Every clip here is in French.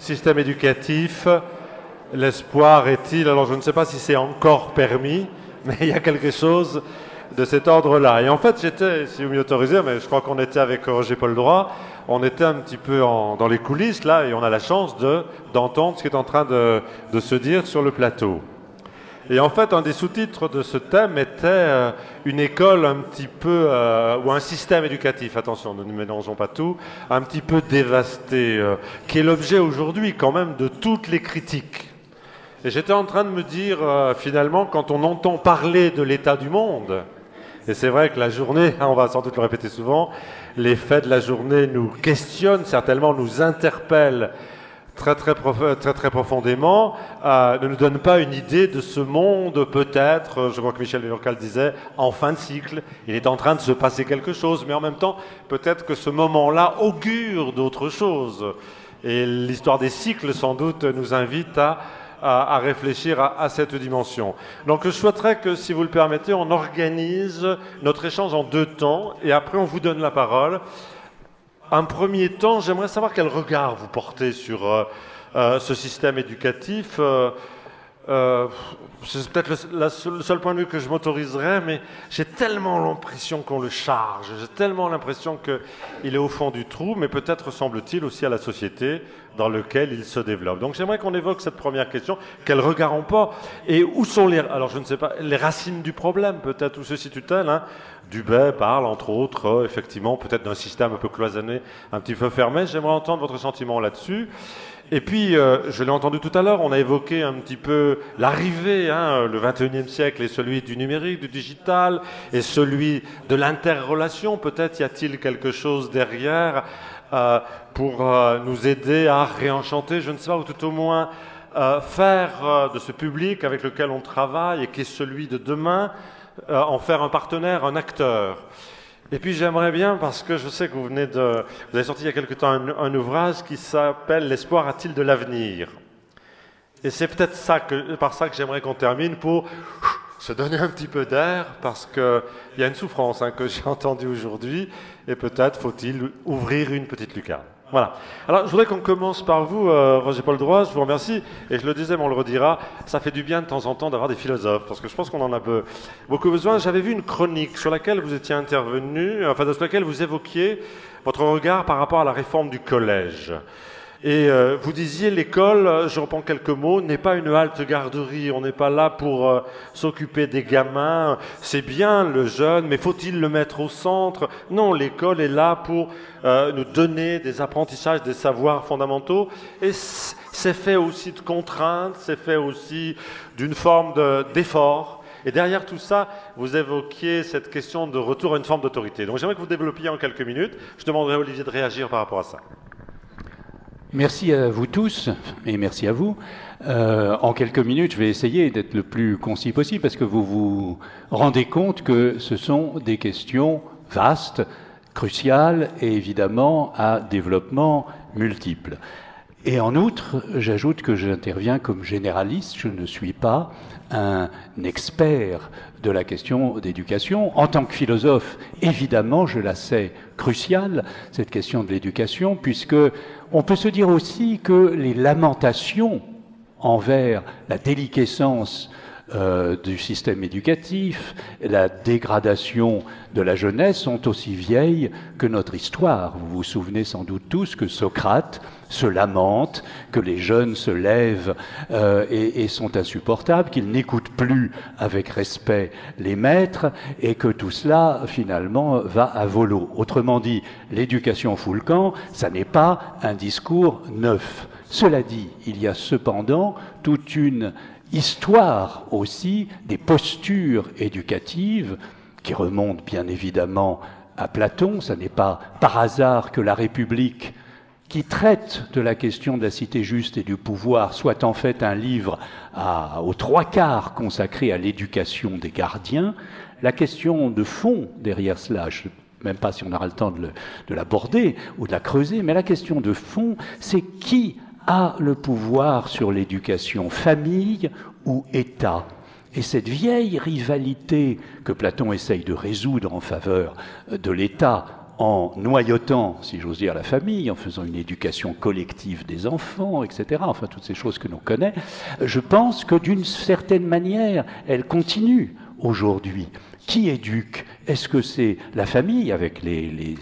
système éducatif, l'espoir est-il... Alors je ne sais pas si c'est encore permis, mais il y a quelque chose de cet ordre-là. Et en fait, j'étais, si vous m'y autorisez, mais je crois qu'on était avec Roger Paul Droit, on était un petit peu dans les coulisses, là, et on a la chance d'entendre ce qui est en train de se dire sur le plateau. Et en fait, un des sous-titres de ce thème était une école un petit peu, ou un système éducatif, attention, ne nous mélangeons pas tout, un petit peu dévasté, qui est l'objet aujourd'hui quand même de toutes les critiques. Et j'étais en train de me dire, finalement, quand on entend parler de l'état du monde, et c'est vrai que la journée, on va sans doute le répéter souvent, les faits de la journée nous questionnent, certainement nous interpellent très profondément, ne nous donne pas une idée de ce monde, peut-être, je crois que Michel Villarcal disait, en fin de cycle, il est en train de se passer quelque chose, mais en même temps, peut-être que ce moment-là augure d'autres choses. Et l'histoire des cycles, sans doute, nous invite à réfléchir à cette dimension. Donc je souhaiterais que, si vous le permettez, on organise notre échange en 2 temps, et après on vous donne la parole. Un premier temps, j'aimerais savoir quel regard vous portez sur ce système éducatif. C'est peut-être le seul point de vue que je m'autoriserais, mais j'ai tellement l'impression qu'on le charge, j'ai tellement l'impression qu'il est au fond du trou, mais peut-être semble-t-il aussi à la société dans laquelle il se développe. Donc j'aimerais qu'on évoque cette première question, quel regard on porte, et où sont alors je ne sais pas, les racines du problème, peut-être, où se situe-t-elle, hein. Dubay parle, entre autres, effectivement, peut-être d'un système un peu cloisonné, un petit peu fermé. J'aimerais entendre votre sentiment là-dessus. Et puis, je l'ai entendu tout à l'heure, on a évoqué un petit peu l'arrivée, hein, le XXIe siècle est celui du numérique, du digital, et celui de l'interrelation. Peut-être y a-t-il quelque chose derrière pour nous aider à réenchanter, je ne sais pas, ou tout au moins faire de ce public avec lequel on travaille et qui est celui de demain, en faire un partenaire, un acteur. Et puis j'aimerais bien, parce que je sais que vous avez sorti il y a quelque temps un ouvrage qui s'appelle « L'espoir a-t-il de l'avenir ?» Et c'est peut-être par ça que j'aimerais qu'on termine, pour se donner un petit peu d'air, parce qu'il y a une souffrance, hein, que j'ai entendue aujourd'hui, et peut-être faut-il ouvrir une petite lucarne. Voilà. Alors, je voudrais qu'on commence par vous, Roger Paul Droit. Je vous remercie. Et je le disais, mais on le redira, ça fait du bien de temps en temps d'avoir des philosophes, parce que je pense qu'on en a beaucoup besoin. J'avais vu une chronique sur laquelle vous étiez intervenu, enfin, sur laquelle vous évoquiez votre regard par rapport à la réforme du collège. Et vous disiez, l'école, je reprends quelques mots, n'est pas une halte garderie. On n'est pas là pour s'occuper des gamins. C'est bien le jeune, mais faut-il le mettre au centre? Non, l'école est là pour nous donner des apprentissages, des savoirs fondamentaux. Et c'est fait aussi de contraintes, c'est fait aussi d'une forme d'effort. Et derrière tout ça, vous évoquiez cette question de retour à une forme d'autorité. Donc j'aimerais que vous développiez en quelques minutes. Je demanderai à Olivier de réagir par rapport à ça. Merci à vous tous et merci à vous. En quelques minutes, je vais essayer d'être le plus concis possible, parce que vous vous rendez compte que ce sont des questions vastes, cruciales et évidemment à développement multiple. Et en outre, j'ajoute que j'interviens comme généraliste, je ne suis pas un expert de la question d'éducation. En tant que philosophe, évidemment, je la sais cruciale, cette question de l'éducation, puisque on peut se dire aussi que les lamentations envers la déliquescence du système éducatif, la dégradation de la jeunesse sont aussi vieilles que notre histoire. Vous vous souvenez sans doute tous que Socrate se lamente, que les jeunes se lèvent et sont insupportables, qu'ils n'écoutent plus avec respect les maîtres, et que tout cela, finalement, va à volo. Autrement dit, l'éducation fout le camp, ça n'est pas un discours neuf. Cela dit, il y a cependant toute une histoire aussi des postures éducatives qui remontent bien évidemment à Platon. Ce n'est pas par hasard que la République, qui traite de la question de la cité juste et du pouvoir, soit en fait un livre aux 3/4 consacré à l'éducation des gardiens. La question de fond derrière cela, je ne sais même pas si on aura le temps de l'aborder ou de la creuser, mais la question de fond, c'est qui a le pouvoir sur l'éducation, famille ou État? Et cette vieille rivalité que Platon essaye de résoudre en faveur de l'État en noyautant, si j'ose dire, la famille, en faisant une éducation collective des enfants, etc., enfin toutes ces choses que l'on connaît, je pense que d'une certaine manière, elle continue aujourd'hui. Qui éduque? Est-ce que c'est la famille avec les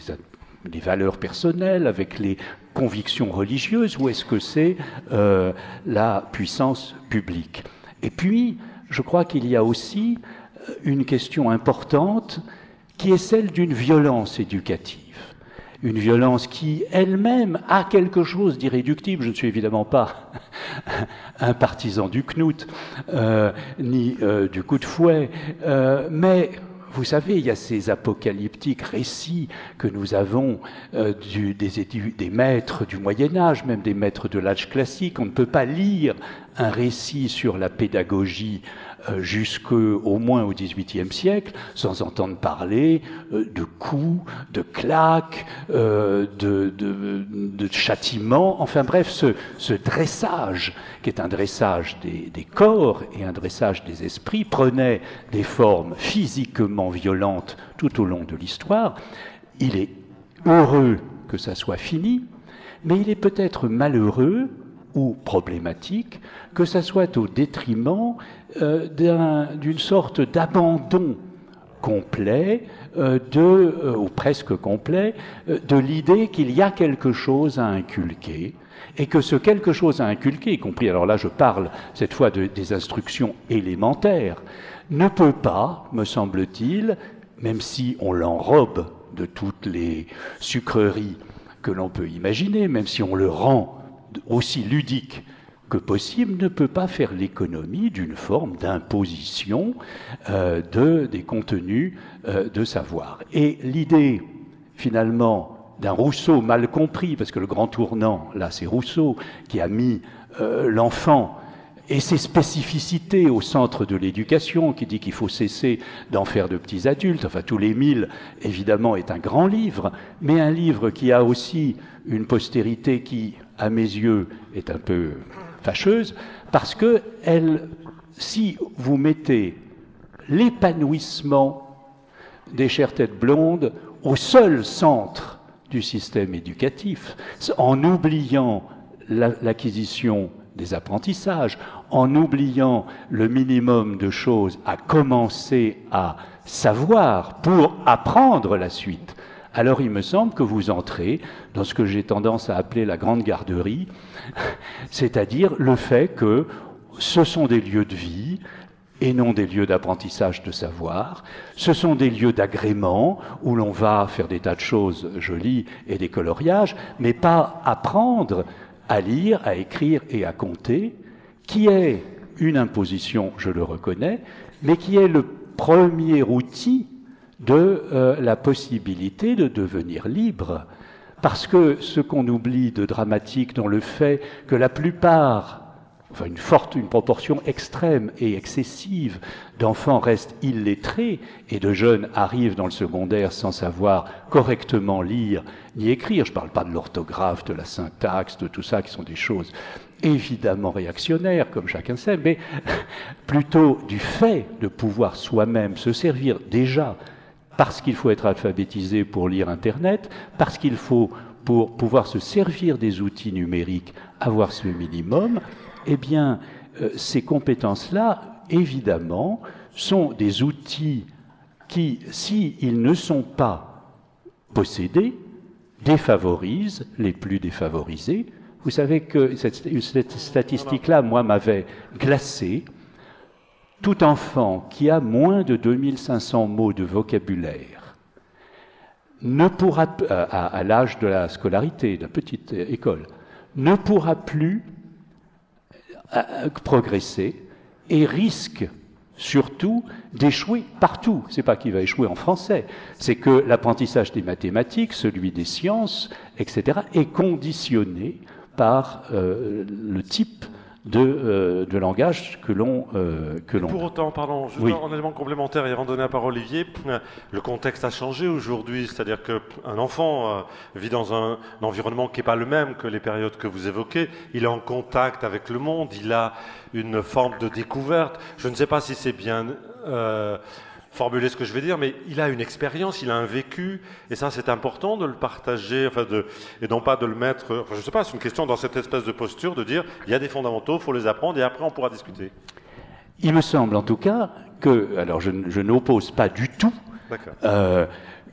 valeurs personnelles, avec les convictions religieuses, ou est-ce que c'est la puissance publique? Et puis, je crois qu'il y a aussi une question importante qui est celle d'une violence éducative. Une violence qui, elle-même, a quelque chose d'irréductible. Je ne suis évidemment pas un partisan du knout, ni du coup de fouet, mais vous savez, il y a ces apocalyptiques récits que nous avons des maîtres du Moyen-Âge, même des maîtres de l'âge classique. On ne peut pas lire un récit sur la pédagogie jusqu'au moins au XVIIIe siècle, sans entendre parler de coups, de claques, de châtiments, enfin bref, ce dressage, qui est un dressage des corps et un dressage des esprits, prenait des formes physiquement violentes tout au long de l'histoire. Il est heureux que ça soit fini, mais il est peut-être malheureux ou problématique que ça soit au détriment d'une sorte d'abandon complet, ou presque complet, de l'idée qu'il y a quelque chose à inculquer, et que ce quelque chose à inculquer, y compris, alors là je parle cette fois des instructions élémentaires, ne peut pas, me semble-t-il, même si on l'enrobe de toutes les sucreries que l'on peut imaginer, même si on le rend aussi ludique que possible, ne peut pas faire l'économie d'une forme d'imposition des contenus de savoir. Et l'idée, finalement, d'un Rousseau mal compris, parce que le grand tournant, là, c'est Rousseau, qui a mis l'enfant et ses spécificités au centre de l'éducation, qui dit qu'il faut cesser d'en faire de petits adultes. Enfin, tous les 1000, évidemment, est un grand livre, mais un livre qui a aussi une postérité qui, à mes yeux, est un peu fâcheuse, parce que si vous mettez l'épanouissement des chères têtes blondes au seul centre du système éducatif, en oubliant l'acquisition des apprentissages, en oubliant le minimum de choses à commencer à savoir pour apprendre la suite, alors il me semble que vous entrez dans ce que j'ai tendance à appeler la grande garderie, c'est-à-dire le fait que ce sont des lieux de vie et non des lieux d'apprentissage de savoir, ce sont des lieux d'agrément où l'on va faire des tas de choses jolies et des coloriages, mais pas apprendre à lire, à écrire et à compter, qui est une imposition, je le reconnais, mais qui est le premier outil de la possibilité de devenir libre. Parce que ce qu'on oublie de dramatique dans le fait que la plupart, enfin une proportion extrême et excessive d'enfants restent illettrés et de jeunes arrivent dans le secondaire sans savoir correctement lire ni écrire. Je ne parle pas de l'orthographe, de la syntaxe, de tout ça qui sont des choses évidemment réactionnaires, comme chacun sait, mais plutôt du fait de pouvoir soi-même se servir déjà, parce qu'il faut être alphabétisé pour lire Internet, parce qu'il faut, pour pouvoir se servir des outils numériques, avoir ce minimum, eh bien, ces compétences-là, évidemment, sont des outils qui, s'ils ne sont pas possédés, défavorisent les plus défavorisés. Vous savez que cette statistique-là, moi, m'avait glacé. Tout enfant qui a moins de 2500 mots de vocabulaire ne pourra, à l'âge de la scolarité, de la petite école, ne pourra plus progresser et risque surtout d'échouer partout. C'est pas qu'il va échouer en français, c'est que l'apprentissage des mathématiques, celui des sciences, etc., est conditionné par le type de langage que l'on Pour autant, pardon, juste en élément complémentaire et avant de donner la parole à Olivier, le contexte a changé aujourd'hui, c'est-à-dire qu'un enfant vit dans un environnement qui n'est pas le même que les périodes que vous évoquez, il est en contact avec le monde, il a une forme de découverte. Je ne sais pas si c'est bien formuler ce que je vais dire, mais il a une expérience, il a un vécu, et ça c'est important de le partager, et non pas de le mettre, je ne sais pas, c'est une question dans cette espèce de posture de dire, il y a des fondamentaux, il faut les apprendre, et après on pourra discuter. Il me semble en tout cas que, alors je n'oppose pas du tout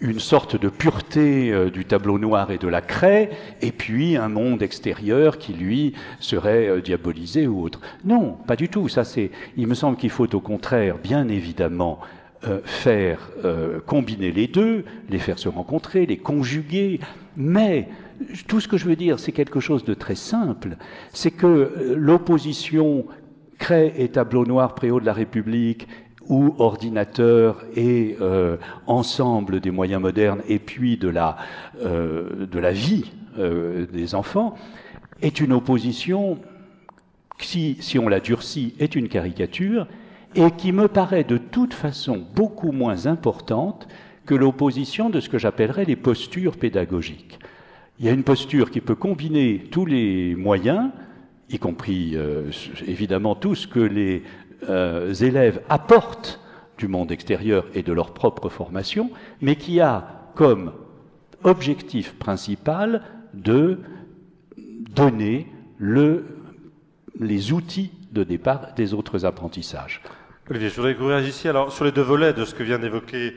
une sorte de pureté du tableau noir et de la craie, et puis un monde extérieur qui, lui, serait diabolisé ou autre. Non, pas du tout. Il me semble qu'il faut au contraire, bien évidemment, faire combiner les deux, les faire se rencontrer, les conjuguer, mais tout ce que je veux dire, c'est quelque chose de très simple, c'est que l'opposition craie et tableau noir préau de la République, ou ordinateur et ensemble des moyens modernes, et puis de la vie des enfants, est une opposition qui, si on la durcit, est une caricature, et qui me paraît de toute façon beaucoup moins importante que l'opposition de ce que j'appellerais les postures pédagogiques. Il y a une posture qui peut combiner tous les moyens, y compris évidemment tout ce que les élèves apportent du monde extérieur et de leur propre formation, mais qui a comme objectif principal de donner les outils de départ des autres apprentissages. Olivier, je voudrais que vous réagissiez alors sur les deux volets de ce que vient d'évoquer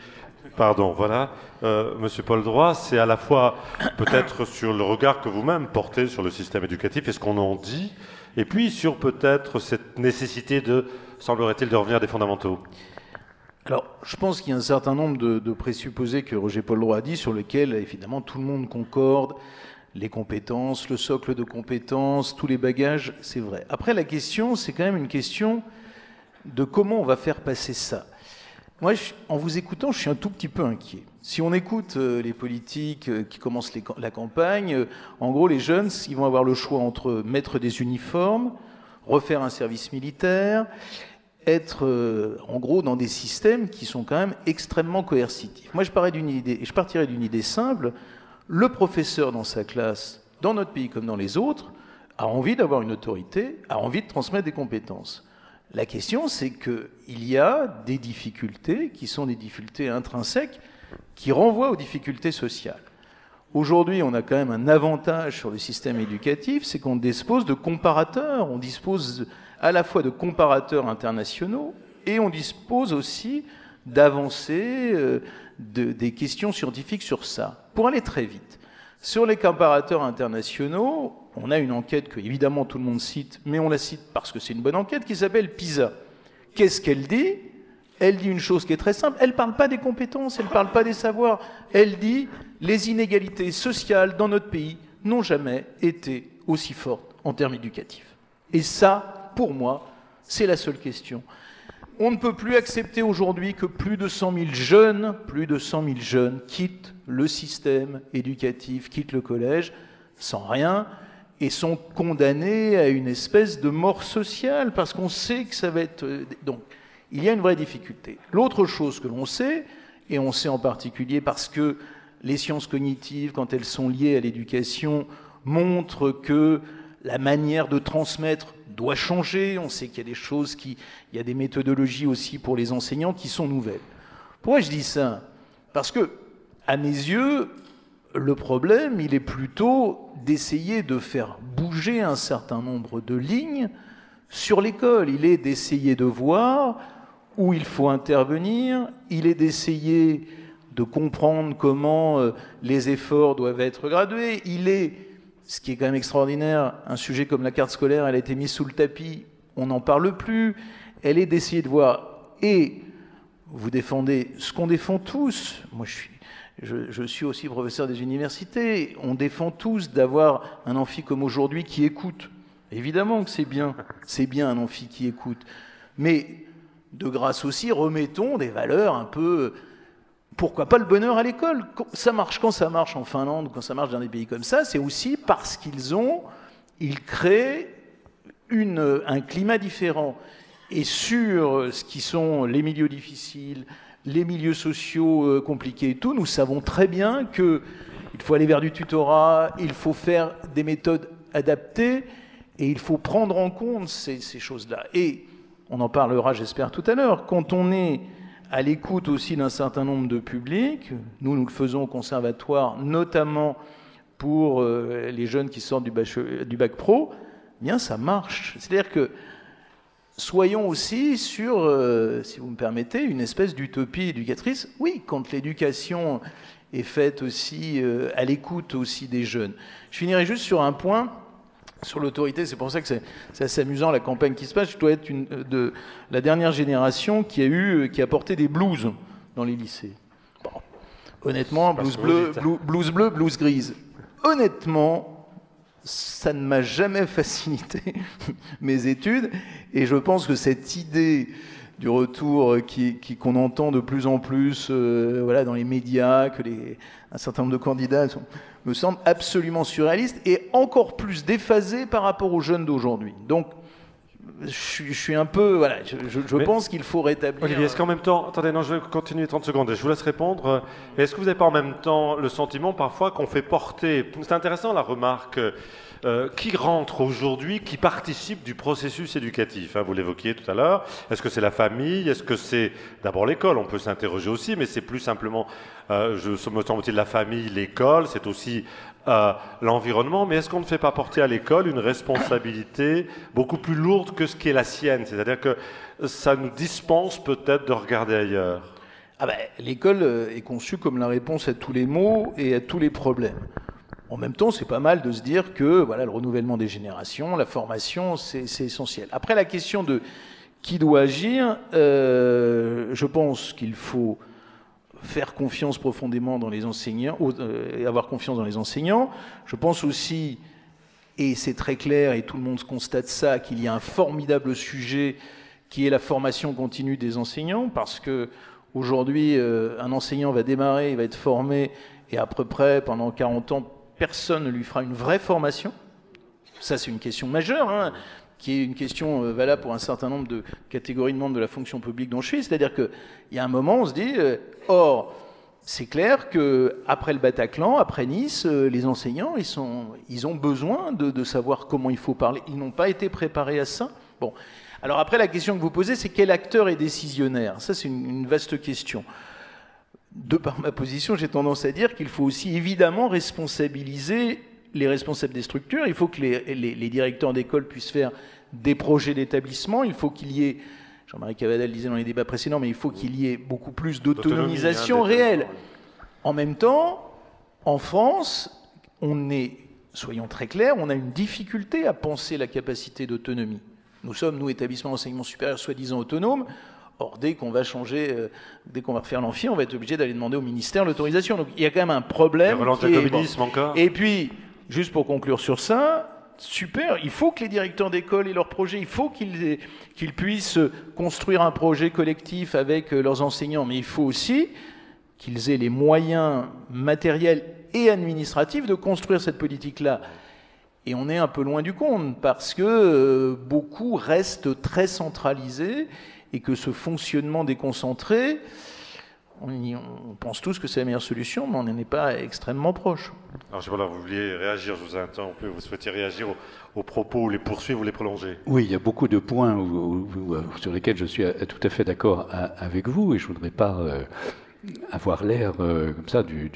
Monsieur Paul Droit, c'est à la fois peut-être sur le regard que vous-même portez sur le système éducatif et ce qu'on en dit, et puis sur peut-être cette nécessité semblerait-il, de revenir à des fondamentaux. Alors, je pense qu'il y a un certain nombre de présupposés que Roger Paul Droit a dit, sur lesquels, évidemment, tout le monde concorde. Les compétences, le socle de compétences, tous les bagages, c'est vrai. Après, la question, c'est quand même une question de comment on va faire passer ça. Moi, en vous écoutant, je suis un tout petit peu inquiet. Si on écoute les politiques qui commencent la campagne, en gros, les jeunes, ils vont avoir le choix entre mettre des uniformes, refaire un service militaire, être en gros dans des systèmes qui sont quand même extrêmement coercitifs. Moi, je partirais d'une idée simple. Le professeur dans sa classe, dans notre pays comme dans les autres, a envie d'avoir une autorité, a envie de transmettre des compétences. La question, c'est qu'il y a des difficultés qui sont des difficultés intrinsèques qui renvoient aux difficultés sociales. Aujourd'hui, on a quand même un avantage sur le système éducatif, c'est qu'on dispose de comparateurs, on dispose à la fois de comparateurs internationaux et on dispose aussi d'avancées, des questions scientifiques sur ça. Pour aller très vite, sur les comparateurs internationaux, on a une enquête que, évidemment, tout le monde cite, mais on la cite parce que c'est une bonne enquête, qui s'appelle PISA. Qu'est-ce qu'elle dit ? Elle dit une chose qui est très simple. Elle ne parle pas des compétences, elle ne parle pas des savoirs. Elle dit les inégalités sociales dans notre pays n'ont jamais été aussi fortes en termes éducatifs. Et ça, pour moi, c'est la seule question. On ne peut plus accepter aujourd'hui que plus de 100 000 jeunes quittent le système éducatif, quittent le collège sans rien et sont condamnés à une espèce de mort sociale parce qu'on sait que ça va être... Donc, il y a une vraie difficulté. L'autre chose que l'on sait, et on sait en particulier parce que les sciences cognitives, quand elles sont liées à l'éducation, montrent que la manière de transmettre doit changer. On sait qu'il y a des choses il y a des méthodologies aussi pour les enseignants qui sont nouvelles. Pourquoi je dis ça ? Parce que, à mes yeux, le problème, il est plutôt d'essayer de faire bouger un certain nombre de lignes sur l'école. Il est d'essayer de voir où il faut intervenir, il est d'essayer de comprendre comment les efforts doivent être gradués, il est, ce qui est quand même extraordinaire, un sujet comme la carte scolaire, elle a été mise sous le tapis, on n'en parle plus, elle est d'essayer de voir, et vous défendez ce qu'on défend tous, moi je suis aussi professeur des universités, on défend tous d'avoir un amphi comme aujourd'hui qui écoute. Évidemment que c'est bien un amphi qui écoute, mais de grâce aussi, remettons des valeurs un peu... Pourquoi pas le bonheur à l'école ? Quand ça marche en Finlande, quand ça marche dans des pays comme ça, c'est aussi parce ils créent un climat différent. Et sur ce qui sont les milieux difficiles, les milieux sociaux compliqués et tout, nous savons très bien qu'il faut aller vers du tutorat, il faut faire des méthodes adaptées, et il faut prendre en compte ces choses-là. Et on en parlera, j'espère, tout à l'heure. Quand on est à l'écoute aussi d'un certain nombre de publics. Nous le faisons au conservatoire, notamment pour les jeunes qui sortent du bac pro. Eh bien, ça marche. C'est-à-dire que soyons aussi sur, si vous me permettez, une espèce d'utopie éducatrice. Oui, quand l'éducation est faite aussi à l'écoute aussi des jeunes. Je finirai juste sur un point. Sur l'autorité, c'est pour ça que c'est assez amusant la campagne qui se passe. Je dois être de la dernière génération qui a porté des blouses dans les lycées. Bon. Honnêtement, blouse bleue, blouse grise. Honnêtement, ça ne m'a jamais facilité mes études. Et je pense que cette idée du retour qu'on entend de plus en plus voilà, dans les médias, que un certain nombre de candidats me semble absolument surréaliste et encore plus déphasé par rapport aux jeunes d'aujourd'hui. Donc, je suis un peu... Voilà, je pense qu'il faut rétablir... Olivier, est-ce qu'en même temps... Attendez, non, je vais continuer 30 secondes et je vous laisse répondre. Est-ce que vous n'avez pas en même temps le sentiment parfois qu'on fait porter... C'est intéressant la remarque... qui rentre aujourd'hui, qui participe du processus éducatif, hein, vous l'évoquiez tout à l'heure. Est-ce que c'est la famille? Est-ce que c'est d'abord l'école? On peut s'interroger aussi, mais c'est plus simplement, me semble-t-il, la famille, l'école, c'est aussi l'environnement. Mais est-ce qu'on ne fait pas porter à l'école une responsabilité beaucoup plus lourde que ce qui est la sienne? C'est-à-dire que ça nous dispense peut-être de regarder ailleurs. Ah ben, l'école est conçue comme la réponse à tous les maux et à tous les problèmes. En même temps, c'est pas mal de se dire que voilà, le renouvellement des générations, la formation, c'est essentiel. Après, la question de qui doit agir, je pense qu'il faut faire confiance profondément dans les enseignants et avoir confiance dans les enseignants. Je pense aussi, et c'est très clair, et tout le monde constate ça, qu'il y a un formidable sujet qui est la formation continue des enseignants, parce que aujourd'hui, un enseignant va démarrer, il va être formé, et à peu près, pendant 40 ans, personne ne lui fera une vraie formation. Ça, c'est une question majeure, hein, qui est une question valable pour un certain nombre de catégories de membres de la fonction publique dont je suis. C'est-à-dire qu'il y a un moment, on se dit, or, c'est clair qu'après le Bataclan, après Nice, les enseignants, ils ont besoin de savoir comment il faut parler. Ils n'ont pas été préparés à ça. Bon. Alors après, la question que vous posez, c'est quel acteur est décisionnaire? Ça, c'est une vaste question. De par ma position, j'ai tendance à dire qu'il faut aussi évidemment responsabiliser les responsables des structures. Il faut que les directeurs d'école puissent faire des projets d'établissement. Il faut qu'il y ait, Jean-Marie Cavada le disait dans les débats précédents, mais il faut qu'il y ait beaucoup plus d'autonomisation réelle. En même temps, en France, soyons très clairs, on a une difficulté à penser la capacité d'autonomie. Nous sommes, nous, établissements d'enseignement supérieur soi-disant autonomes. Or, dès qu'on va changer, dès qu'on va refaire l'amphi, on va être obligé d'aller demander au ministère l'autorisation. Donc, il y a quand même un problème. Et puis, juste pour conclure sur ça, super, il faut que les directeurs d'école aient leurs projets, il faut qu'ils puissent construire un projet collectif avec leurs enseignants, mais il faut aussi qu'ils aient les moyens matériels et administratifs de construire cette politique-là. Et on est un peu loin du compte, parce que beaucoup restent très centralisés, et que ce fonctionnement déconcentré, on pense tous que c'est la meilleure solution, mais on n'en est pas extrêmement proche. Alors, je sais pas, là, vous vouliez réagir, je vous ai interrompu, vous souhaitiez réagir aux propos, ou les poursuivre, ou les prolonger? Oui, il y a beaucoup de points sur lesquels je suis tout à fait d'accord avec vous, et je ne voudrais pas avoir l'air comme ça du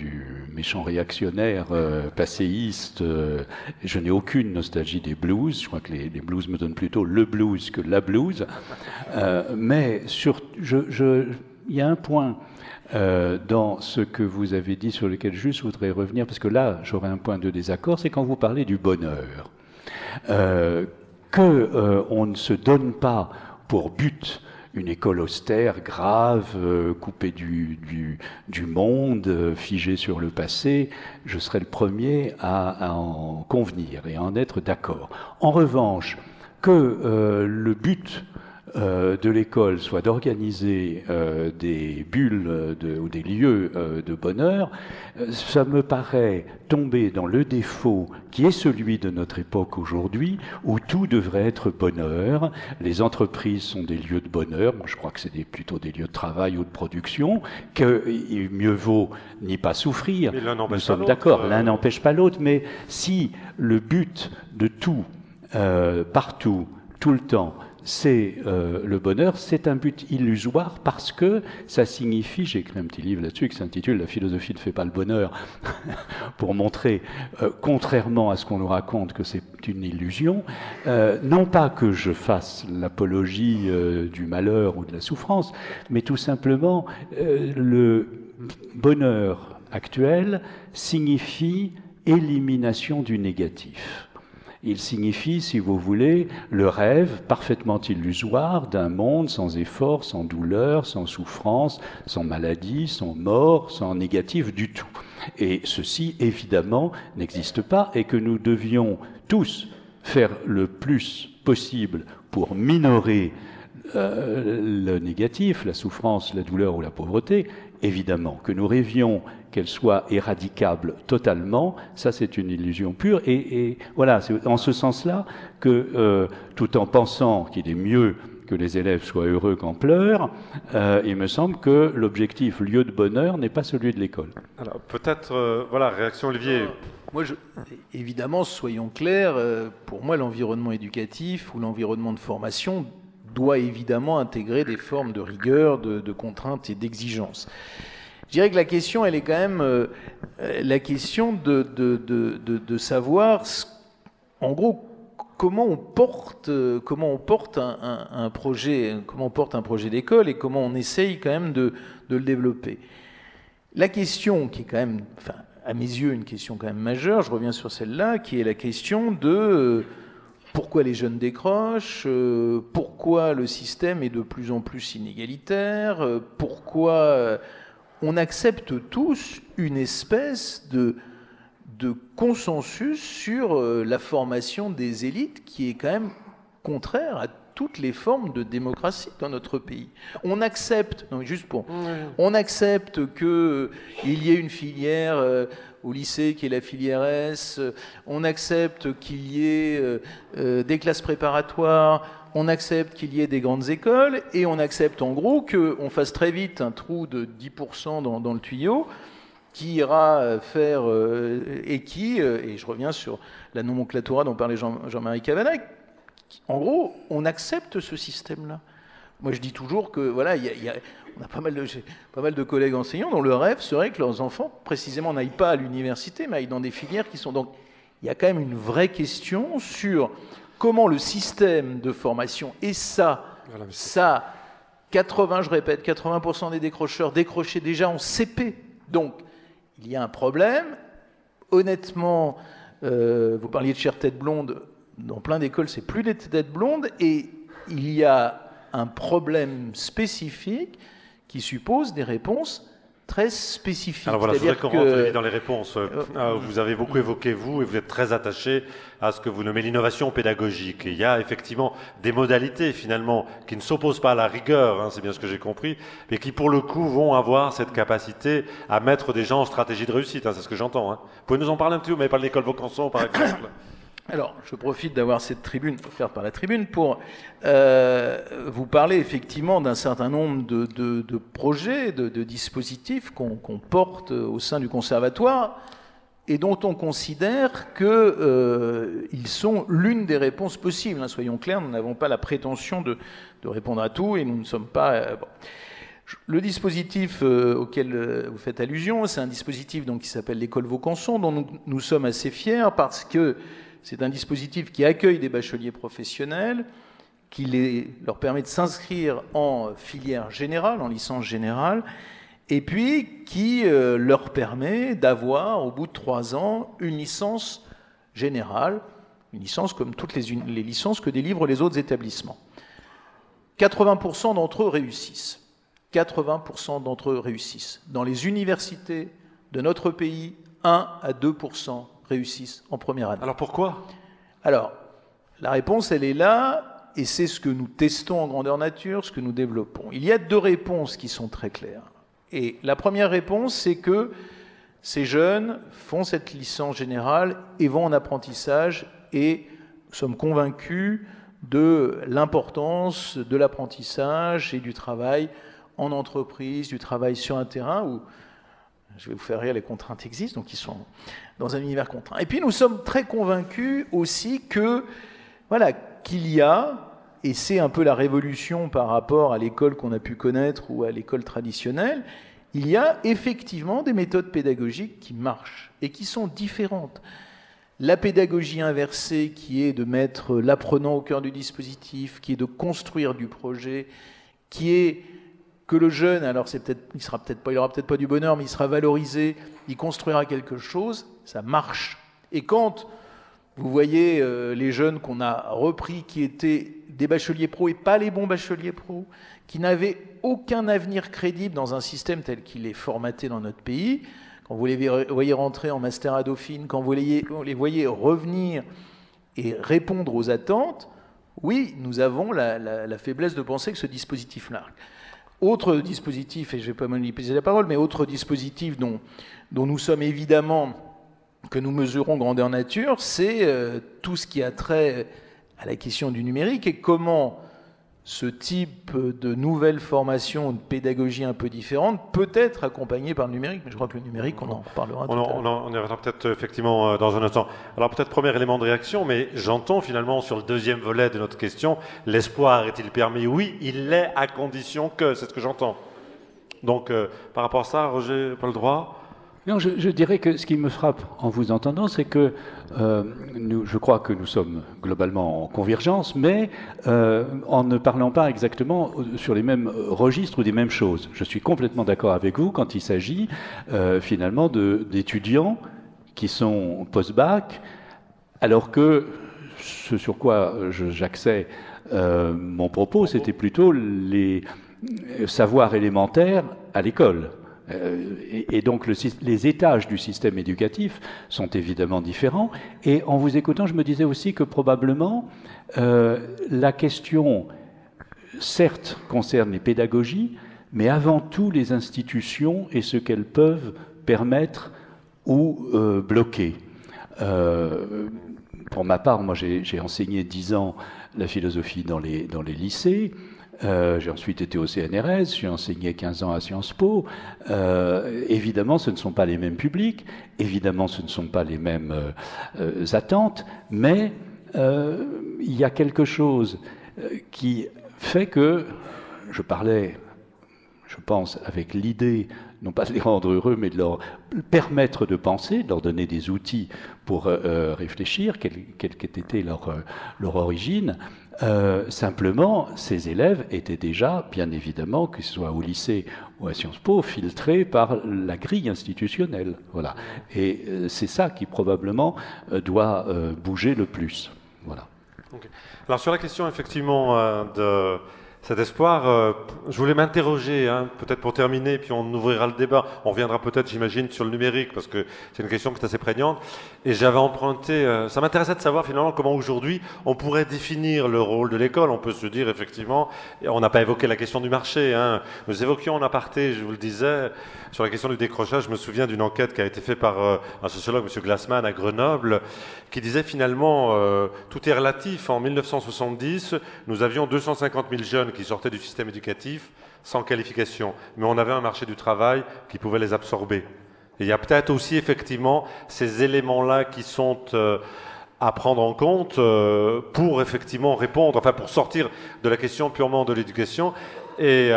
méchant réactionnaire passéiste. Je n'ai aucune nostalgie des blues. Je crois que les blues me donnent plutôt le blues que la blues. Mais il y a un point dans ce que vous avez dit sur lequel juste je voudrais revenir, parce que là j'aurais un point de désaccord, c'est quand vous parlez du bonheur. On ne se donne pas pour but une école austère, grave, coupée du monde, figée sur le passé, je serais le premier à en convenir et à en être d'accord. En revanche, que le but de l'école soit d'organiser des bulles ou des lieux de bonheur, ça me paraît tomber dans le défaut qui est celui de notre époque aujourd'hui, où tout devrait être bonheur. Les entreprises sont des lieux de bonheur. Moi, je crois que c'est plutôt des lieux de travail ou de production, que mieux vaut n'y pas souffrir. Nous sommes d'accord, l'un n'empêche pas l'autre, mais si le but de tout, partout, tout le temps, c'est le bonheur, c'est un but illusoire parce que ça signifie, j'ai écrit un petit livre là-dessus qui s'intitule « La philosophie ne fait pas le bonheur » pour montrer, contrairement à ce qu'on nous raconte, que c'est une illusion. Non pas que je fasse l'apologie du malheur ou de la souffrance, mais tout simplement le bonheur actuel signifie élimination du négatif. Il signifie, si vous voulez, le rêve parfaitement illusoire d'un monde sans effort, sans douleur, sans souffrance, sans maladie, sans mort, sans négatif du tout. Et ceci, évidemment, n'existe pas et que nous devions tous faire le plus possible pour minorer le négatif, la souffrance, la douleur ou la pauvreté. Évidemment, que nous rêvions qu'elle soit éradicable totalement, ça c'est une illusion pure. Et voilà, c'est en ce sens-là que, tout en pensant qu'il est mieux que les élèves soient heureux qu'en pleurs, il me semble que l'objectif lieu de bonheur n'est pas celui de l'école. Alors peut-être, voilà, réaction Olivier. Moi, évidemment, soyons clairs, pour moi l'environnement éducatif ou l'environnement de formation doit évidemment intégrer des formes de rigueur, de contraintes et d'exigence. Je dirais que la question, elle est quand même la question de savoir, en gros, comment on porte un projet, comment on porte un projet d'école et comment on essaye quand même de le développer. La question qui est quand même, enfin, à mes yeux, une question quand même majeure, je reviens sur celle-là, qui est la question de pourquoi les jeunes décrochent, pourquoi le système est de plus en plus inégalitaire, pourquoi on accepte tous une espèce de consensus sur la formation des élites qui est quand même contraire à toutes les formes de démocratie dans notre pays. On accepte, non, juste pour, on accepte qu'il y ait une filière au lycée qui est la filière S, on accepte qu'il y ait des classes préparatoires, on accepte qu'il y ait des grandes écoles, et on accepte en gros qu'on fasse très vite un trou de 10% dans le tuyau, qui ira faire, et je reviens sur la nomenclatura dont parlait Jean-Marie Cavanac, en gros, on accepte ce système-là. Moi, je dis toujours que, voilà, on a pas mal de collègues enseignants dont le rêve serait que leurs enfants, précisément, n'aillent pas à l'université, mais aillent dans des filières qui sont... Donc, il y a quand même une vraie question sur comment le système de formation, et ça, 80% des décrocheurs décrochaient déjà en CP. Donc, il y a un problème. Honnêtement, vous parliez de chères têtes blondes, dans plein d'écoles, c'est plus des têtes blondes, et il y a un problème spécifique qui suppose des réponses très spécifiques. Alors voilà, je voudrais qu'on rentre dans les réponses. Vous avez beaucoup évoqué, vous, et vous êtes très attaché à ce que vous nommez l'innovation pédagogique. Et il y a effectivement des modalités, finalement, qui ne s'opposent pas à la rigueur, hein, c'est bien ce que j'ai compris, mais qui, pour le coup, vont avoir cette capacité à mettre des gens en stratégie de réussite, hein, c'est ce que j'entends. Hein. Vous pouvez nous en parler un petit peu, mais pas de l'école Vaucanson, par exemple. Alors, je profite d'avoir cette tribune, offerte par la tribune, pour vous parler effectivement d'un certain nombre de projets, de dispositifs qu'on porte au sein du conservatoire et dont on considère qu'ils sont l'une des réponses possibles. Hein, soyons clairs, nous n'avons pas la prétention de répondre à tout et nous ne sommes pas... Bon. Le dispositif auquel vous faites allusion, c'est un dispositif donc, qui s'appelle l'école Vaucanson, dont nous sommes assez fiers parce que c'est un dispositif qui accueille des bacheliers professionnels, qui leur permet de s'inscrire en filière générale, en licence générale, et puis qui leur permet d'avoir, au bout de 3 ans, une licence générale, une licence comme toutes les licences que délivrent les autres établissements. 80% d'entre eux réussissent. 80% d'entre eux réussissent. Dans les universités de notre pays, 1 à 2% réussissent en première année. Alors pourquoi ? Alors, la réponse, elle est là, et c'est ce que nous testons en grandeur nature, ce que nous développons. Il y a 2 réponses qui sont très claires. Et la première réponse, c'est que ces jeunes font cette licence générale et vont en apprentissage, et nous sommes convaincus de l'importance de l'apprentissage et du travail en entreprise, du travail sur un terrain où, je vais vous faire rire, les contraintes existent, donc ils sont dans un univers contraint. Et puis nous sommes très convaincus aussi que, voilà, qu'il y a et c'est un peu la révolution par rapport à l'école qu'on a pu connaître ou à l'école traditionnelle, il y a effectivement des méthodes pédagogiques qui marchent et qui sont différentes. La pédagogie inversée, qui est de mettre l'apprenant au cœur du dispositif, qui est de construire du projet, qui est que le jeune, alors il aura peut-être pas du bonheur, mais il sera valorisé, il construira quelque chose, ça marche. Et quand vous voyez les jeunes qu'on a repris, qui étaient des bacheliers pro et pas les bons bacheliers pro, qui n'avaient aucun avenir crédible dans un système tel qu'il est formaté dans notre pays, quand vous les voyez rentrer en master à Dauphine, quand vous les voyez revenir et répondre aux attentes, oui, nous avons la faiblesse de penser que ce dispositif-là. Autre dispositif, et je ne vais pas monopoliser la parole, mais autre dispositif dont nous sommes évidemment, que nous mesurons grandeur nature, c'est tout ce qui a trait à la question du numérique et comment ce type de nouvelle formation, de pédagogie un peu différente, peut être accompagné par le numérique. Mais je crois que le numérique, on en reparlera tout à l'heure. On y reviendra peut-être effectivement dans un instant. Alors peut-être premier élément de réaction, mais j'entends finalement sur le deuxième volet de notre question, l'espoir est-il permis? Oui, il l'est à condition que, c'est ce que j'entends. Donc par rapport à ça, Roger, pas le droit? Non, je dirais que ce qui me frappe en vous entendant, c'est que je crois que nous sommes globalement en convergence, mais en ne parlant pas exactement sur les mêmes registres ou des mêmes choses. Je suis complètement d'accord avec vous quand il s'agit finalement d'étudiants qui sont post-bac, alors que ce sur quoi j'axais mon propos, c'était plutôt les savoirs élémentaires à l'école. Et donc les étages du système éducatif sont évidemment différents. Et en vous écoutant, je me disais aussi que probablement la question, certes, concerne les pédagogies, mais avant tout les institutions et ce qu'elles peuvent permettre ou bloquer. Pour ma part, moi j'ai enseigné 10 ans la philosophie dans les lycées. J'ai ensuite été au CNRS, j'ai enseigné 15 ans à Sciences Po. Évidemment, ce ne sont pas les mêmes publics, évidemment, ce ne sont pas les mêmes attentes, mais il y a quelque chose qui fait que, je parlais, je pense, avec l'idée, non pas de les rendre heureux, mais de leur permettre de penser, de leur donner des outils pour réfléchir, quelle qu'ait été leur origine. Simplement, ces élèves étaient déjà, bien évidemment, que ce soit au lycée ou à Sciences Po, filtrés par la grille institutionnelle. Voilà. Et c'est ça qui probablement doit bouger le plus. Voilà. Okay. Alors sur la question effectivement de cet espoir, je voulais m'interroger, peut-être pour terminer, puis on ouvrira le débat. On reviendra peut-être, j'imagine, sur le numérique, parce que c'est une question qui est assez prégnante. Et j'avais emprunté, ça m'intéressait de savoir finalement comment aujourd'hui on pourrait définir le rôle de l'école. On peut se dire effectivement, on n'a pas évoqué la question du marché. Nous évoquions en aparté, je vous le disais, sur la question du décrochage. Je me souviens d'une enquête qui a été faite par un sociologue, M. Glassman, à Grenoble, qui disait finalement, tout est relatif. En 1970, nous avions 250 000 jeunes qui sortaient du système éducatif sans qualification, mais on avait un marché du travail qui pouvait les absorber. Et il y a peut-être aussi effectivement ces éléments-là qui sont à prendre en compte pour effectivement répondre, enfin pour sortir de la question purement de l'éducation. Et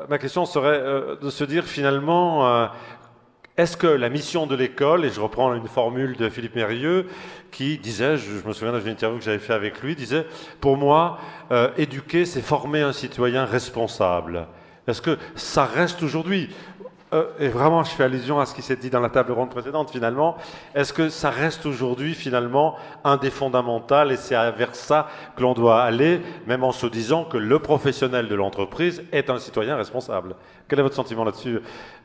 ma question serait de se dire finalement, est-ce que la mission de l'école, et je reprends une formule de Philippe Mérieux, qui disait, je me souviens d'une interview que j'avais fait avec lui, disait, pour moi, éduquer, c'est former un citoyen responsable. Est-ce que ça reste aujourd'hui, et vraiment je fais allusion à ce qui s'est dit dans la table ronde précédente finalement, est-ce que ça reste aujourd'hui finalement un des fondamentaux et c'est vers ça que l'on doit aller, même en se disant que le professionnel de l'entreprise est un citoyen responsable? Quel est votre sentiment là-dessus,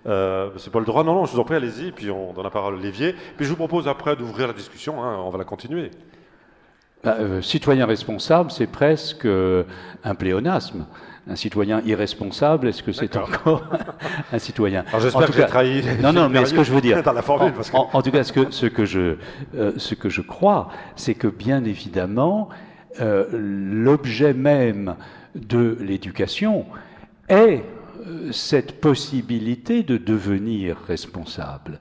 Monsieur Paul Droit? Non, je vous en prie, allez-y, puis on donne la parole à Olivier. Puis je vous propose après d'ouvrir la discussion, on va la continuer. Citoyen responsable, c'est presque un pléonasme. Un citoyen irresponsable, est-ce que c'est encore un citoyen? Alors j'espère que j'ai trahi. Non, mais ce que je veux dire, dans la formule, parce que... en tout cas, ce que je crois, c'est que bien évidemment, l'objet même de l'éducation est cette possibilité de devenir responsable.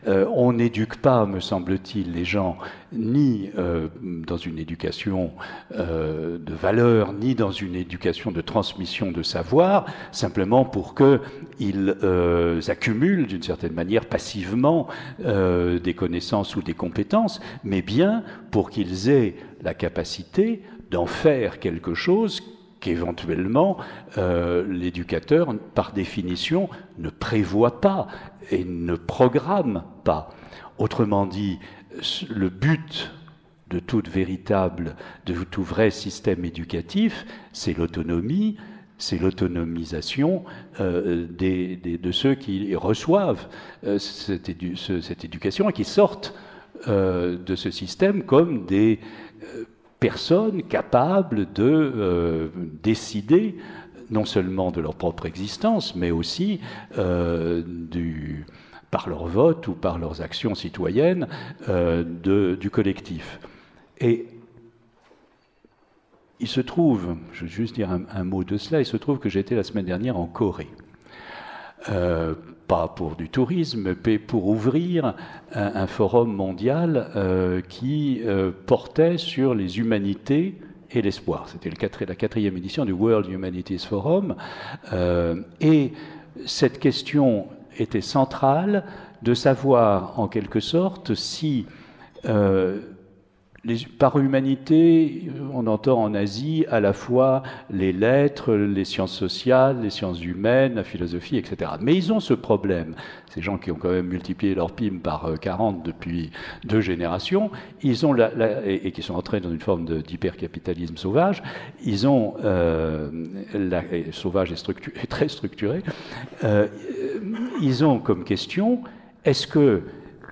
On n'éduque pas, me semble-t-il, les gens ni dans une éducation de valeur, ni dans une éducation de transmission de savoir, simplement pour qu'ils accumulent d'une certaine manière passivement des connaissances ou des compétences, mais bien pour qu'ils aient la capacité d'en faire quelque chose qu'éventuellement l'éducateur, par définition, ne prévoit pas et ne programme pas. Autrement dit, le but de tout vrai système éducatif, c'est l'autonomie, c'est l'autonomisation de ceux qui reçoivent cette éducation et qui sortent de ce système comme des personnes capables de décider non seulement de leur propre existence, mais aussi par leur vote ou par leurs actions citoyennes du collectif. Et il se trouve, je vais juste dire un mot de cela, il se trouve que j'étais la semaine dernière en Corée. Pas pour du tourisme, mais pour ouvrir un forum mondial qui portait sur les humanités et l'espoir. C'était la 4e édition du World Humanities Forum. Et cette question était centrale de savoir, en quelque sorte, si par humanité, on entend en Asie à la fois les lettres, les sciences sociales, les sciences humaines, la philosophie, etc. Mais ils ont ce problème. Ces gens qui ont quand même multiplié leur PIB par 40 depuis 2 générations, ils ont et qui sont entrés dans une forme d'hypercapitalisme sauvage, ils ont sauvage et très structuré. Ils ont comme question: est-ce que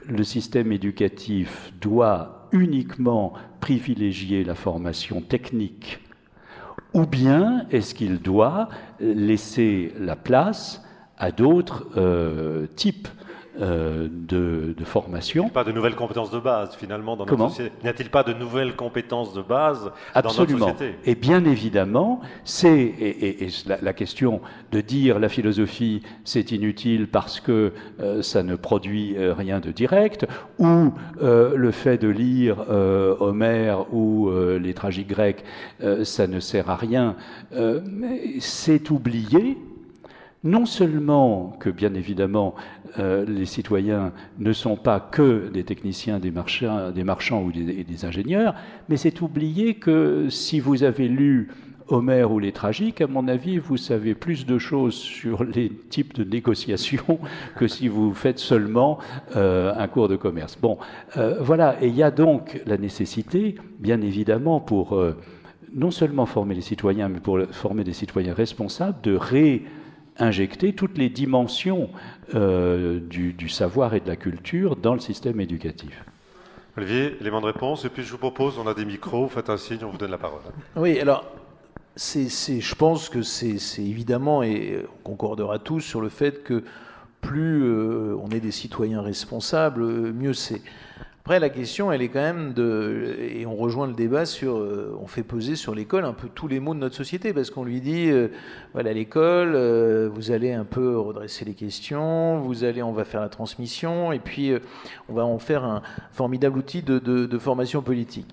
le système éducatif doit uniquement privilégier la formation technique, ou bien est-ce qu'il doit laisser la place à d'autres types de formation? Pas de nouvelles compétences de base, finalement, dans notre société. N'y a-t-il pas de nouvelles compétences de base dans notre société? Et bien évidemment, c'est la question de dire la philosophie, c'est inutile parce que ça ne produit rien de direct, ou le fait de lire Homère ou les tragiques grecs, ça ne sert à rien, c'est oublié. Non seulement que, bien évidemment, les citoyens ne sont pas que des techniciens, des marchands ou des ingénieurs, mais c'est oublier que si vous avez lu Homère ou les tragiques, à mon avis, vous savez plus de choses sur les types de négociations que si vous faites seulement un cours de commerce. Bon, voilà, et il y a donc la nécessité, bien évidemment, pour non seulement former les citoyens, mais pour former des citoyens responsables, de injecter toutes les dimensions du savoir et de la culture dans le système éducatif. Olivier, élément de réponse, et puis je vous propose, on a des micros, faites un signe, on vous donne la parole. Oui, alors, je pense que c'est évidemment, et on concordera tous sur le fait que plus on est des citoyens responsables, mieux c'est. Après, la question, elle est quand même et on rejoint le débat on fait peser sur l'école un peu tous les maux de notre société, parce qu'on lui dit, voilà, l'école, vous allez un peu redresser les questions, on va faire la transmission, et puis on va en faire un formidable outil de formation politique.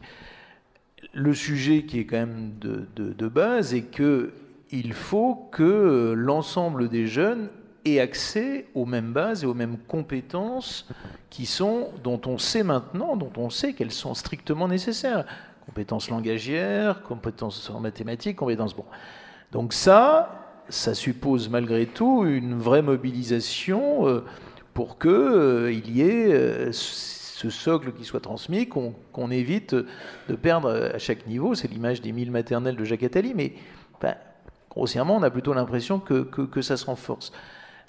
Le sujet qui est quand même de base est qu'il faut que l'ensemble des jeunes aient accès aux mêmes bases et aux mêmes compétences dont on sait maintenant, dont on sait qu'elles sont strictement nécessaires. Compétences langagières, compétences en mathématiques, compétences... Bon. Donc ça suppose malgré tout une vraie mobilisation pour qu'il y ait ce socle qui soit transmis, qu'on évite de perdre à chaque niveau. C'est l'image des 1000 maternelles de Jacques Attali, mais grossièrement, on a plutôt l'impression que ça se renforce.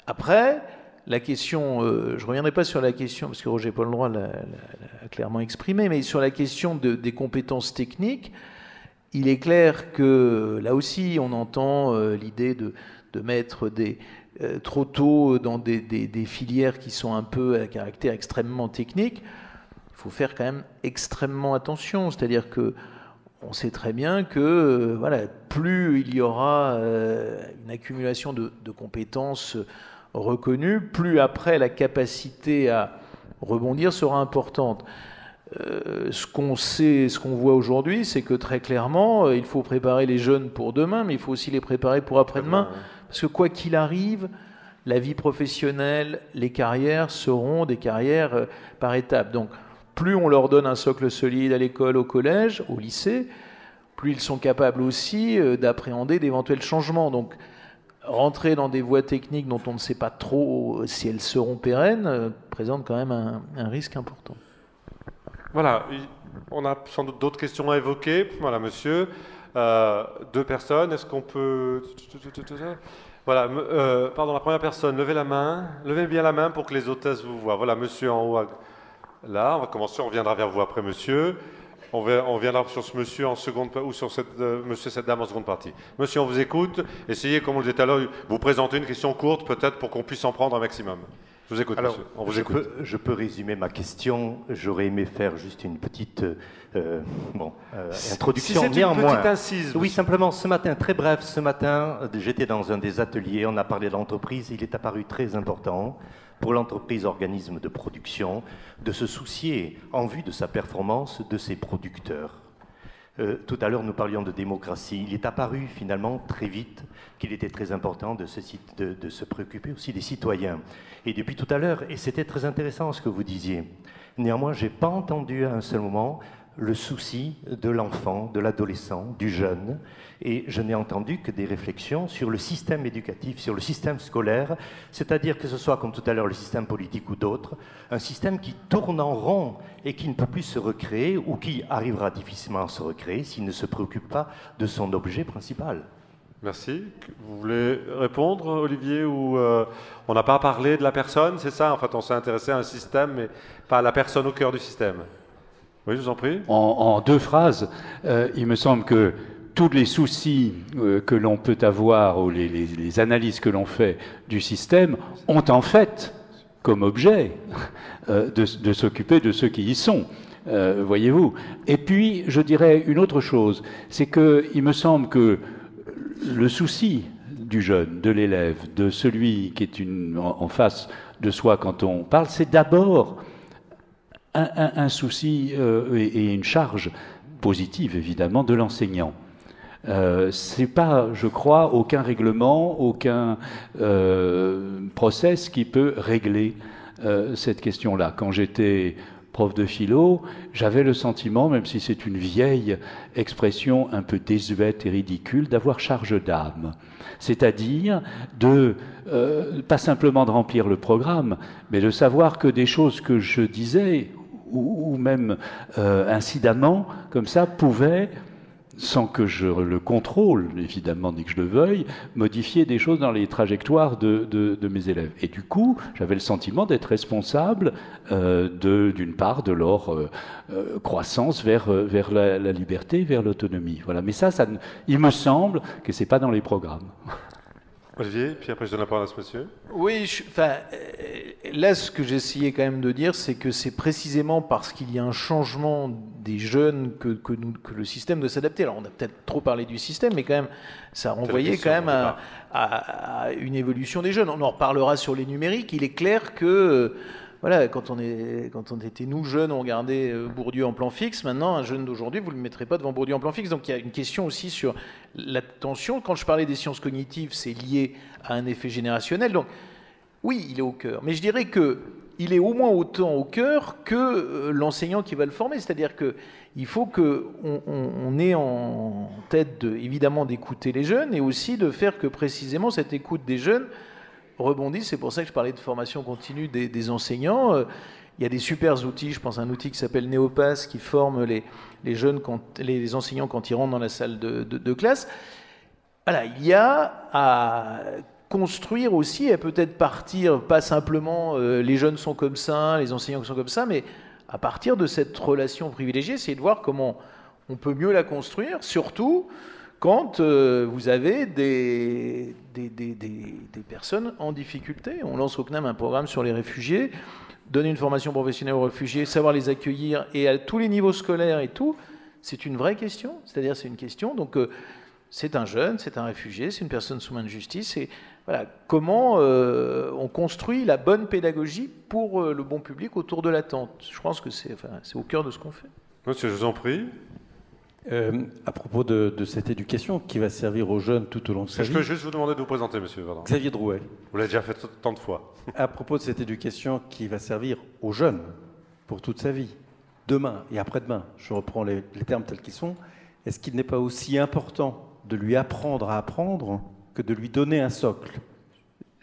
Après, la question, je ne reviendrai pas sur la question, parce que Roger Paul-Droit l'a clairement exprimé, mais sur la question des compétences techniques, il est clair que là aussi, on entend l'idée de mettre trop tôt dans des filières qui sont un peu à caractère extrêmement technique. Il faut faire quand même extrêmement attention, c'est-à-dire que on sait très bien que voilà, plus il y aura une accumulation de compétences reconnues, plus après la capacité à rebondir sera importante. Ce qu'on sait, ce qu'on voit aujourd'hui, c'est que très clairement, il faut préparer les jeunes pour demain, mais il faut aussi les préparer pour après-demain, parce que quoi qu'il arrive, la vie professionnelle, les carrières seront des carrières par étapes. Donc, plus on leur donne un socle solide à l'école, au collège, au lycée, plus ils sont capables aussi d'appréhender d'éventuels changements. Donc, rentrer dans des voies techniques dont on ne sait pas trop si elles seront pérennes présente quand même un risque important. Voilà, on a sans doute d'autres questions à évoquer. Voilà, monsieur. 2 personnes, est-ce qu'on peut... Voilà, pardon, la première personne, levez la main. Levez bien la main pour que les hôtesses vous voient. Voilà, monsieur en haut. Là, on va commencer, on reviendra vers vous après, monsieur. On viendra sur ce monsieur en seconde, ou sur cette dame en seconde partie. Monsieur, on vous écoute. Essayez, comme on le disait tout à l'heure, vous présenter une question courte, peut-être, pour qu'on puisse en prendre un maximum. Je vous écoute, alors, monsieur. On vous écoute. Je peux résumer ma question. J'aurais aimé faire juste une petite introduction. Si c'est une petite incise. Oui, simplement, ce matin, très bref, ce matin, j'étais dans un des ateliers, on a parlé de l'entreprise, il est apparu très important pour l'entreprise organisme de production de se soucier, en vue de sa performance, de ses producteurs. Tout à l'heure, nous parlions de démocratie. Il est apparu finalement très vite qu'il était très important de se préoccuper aussi des citoyens. Et depuis tout à l'heure, et c'était très intéressant ce que vous disiez, néanmoins, je n'ai pas entendu à un seul moment le souci de l'enfant, de l'adolescent, du jeune, et je n'ai entendu que des réflexions sur le système éducatif, sur le système scolaire, c'est-à-dire que ce soit, comme tout à l'heure, le système politique ou d'autres, un système qui tourne en rond et qui ne peut plus se recréer, ou qui arrivera difficilement à se recréer s'il ne se préoccupe pas de son objet principal. Merci. Vous voulez répondre, Olivier, ou on n'a pas parlé de la personne, c'est ça? En fait, on s'est intéressé à un système, mais pas à la personne au cœur du système. Oui, je vous en prie. En 2 phrases, il me semble que tous les soucis que l'on peut avoir ou les analyses que l'on fait du système ont en fait comme objet de s'occuper de ceux qui y sont, voyez-vous. Et puis, je dirais une autre chose, c'est qu'il me semble que le souci du jeune, de l'élève, de celui qui est en face de soi quand on parle, c'est d'abord un souci et une charge positive, évidemment, de l'enseignant. C'est pas, je crois, aucun règlement, aucun process qui peut régler cette question-là. Quand j'étais prof de philo, j'avais le sentiment, même si c'est une vieille expression un peu désuète et ridicule, d'avoir charge d'âme. C'est-à-dire pas simplement de remplir le programme, mais de savoir que des choses que je disais, ou même incidemment, comme ça, pouvaient, sans que je le contrôle, évidemment, dès que je le veuille, modifier des choses dans les trajectoires de mes élèves. Et du coup, j'avais le sentiment d'être responsable, d'une part, de leur croissance vers la liberté, vers l'autonomie. Voilà. Mais ça, il me semble que ce n'est pas dans les programmes. Olivier, puis après je donne la parole à ce monsieur. Oui, là, ce que j'essayais quand même de dire, c'est que c'est précisément parce qu'il y a un changement des jeunes que le système doit s'adapter. Alors, on a peut-être trop parlé du système, mais quand même, ça renvoyait quand même à une évolution des jeunes. On en reparlera sur les numériques. Il est clair que... Voilà, quand on était nous jeunes, on regardait Bourdieu en plan fixe. Maintenant, un jeune d'aujourd'hui, vous ne le mettrez pas devant Bourdieu en plan fixe. Donc il y a une question aussi sur l'attention. Quand je parlais des sciences cognitives, c'est lié à un effet générationnel. Donc oui, il est au cœur. Mais je dirais qu'il est au moins autant au cœur que l'enseignant qui va le former. C'est-à-dire qu'il faut qu'on ait en tête, évidemment, d'écouter les jeunes et aussi de faire que précisément cette écoute des jeunes rebondit, c'est pour ça que je parlais de formation continue des enseignants. Il y a des super outils, je pense à un outil qui s'appelle Néopass qui forme les jeunes, les enseignants quand ils rentrent dans la salle de classe. Voilà, il y a à construire aussi, et peut-être partir, pas simplement les jeunes sont comme ça, les enseignants sont comme ça, mais à partir de cette relation privilégiée, essayer de voir comment on peut mieux la construire, surtout quand vous avez des personnes en difficulté. On lance au CNAM un programme sur les réfugiés, donner une formation professionnelle aux réfugiés, savoir les accueillir, et à tous les niveaux scolaires et tout, C'est une vraie question. C'est-à-dire, c'est une question. Donc, c'est un jeune, c'est un réfugié, c'est une personne sous main de justice. Et voilà, comment on construit la bonne pédagogie pour le bon public autour de l'attente. Je pense que c'est au cœur de ce qu'on fait. Monsieur, je vous en prie. À propos de cette éducation qui va servir aux jeunes tout au long de sa vie. Je peux juste vous demander de vous présenter, monsieur. Pardon. Xavier Drouet. Vous l'avez déjà fait tant de fois. À propos de cette éducation qui va servir aux jeunes pour toute sa vie, demain et après-demain, je reprends les termes tels qu'ils sont, est-ce qu'il n'est pas aussi important de lui apprendre à apprendre que de lui donner un socle?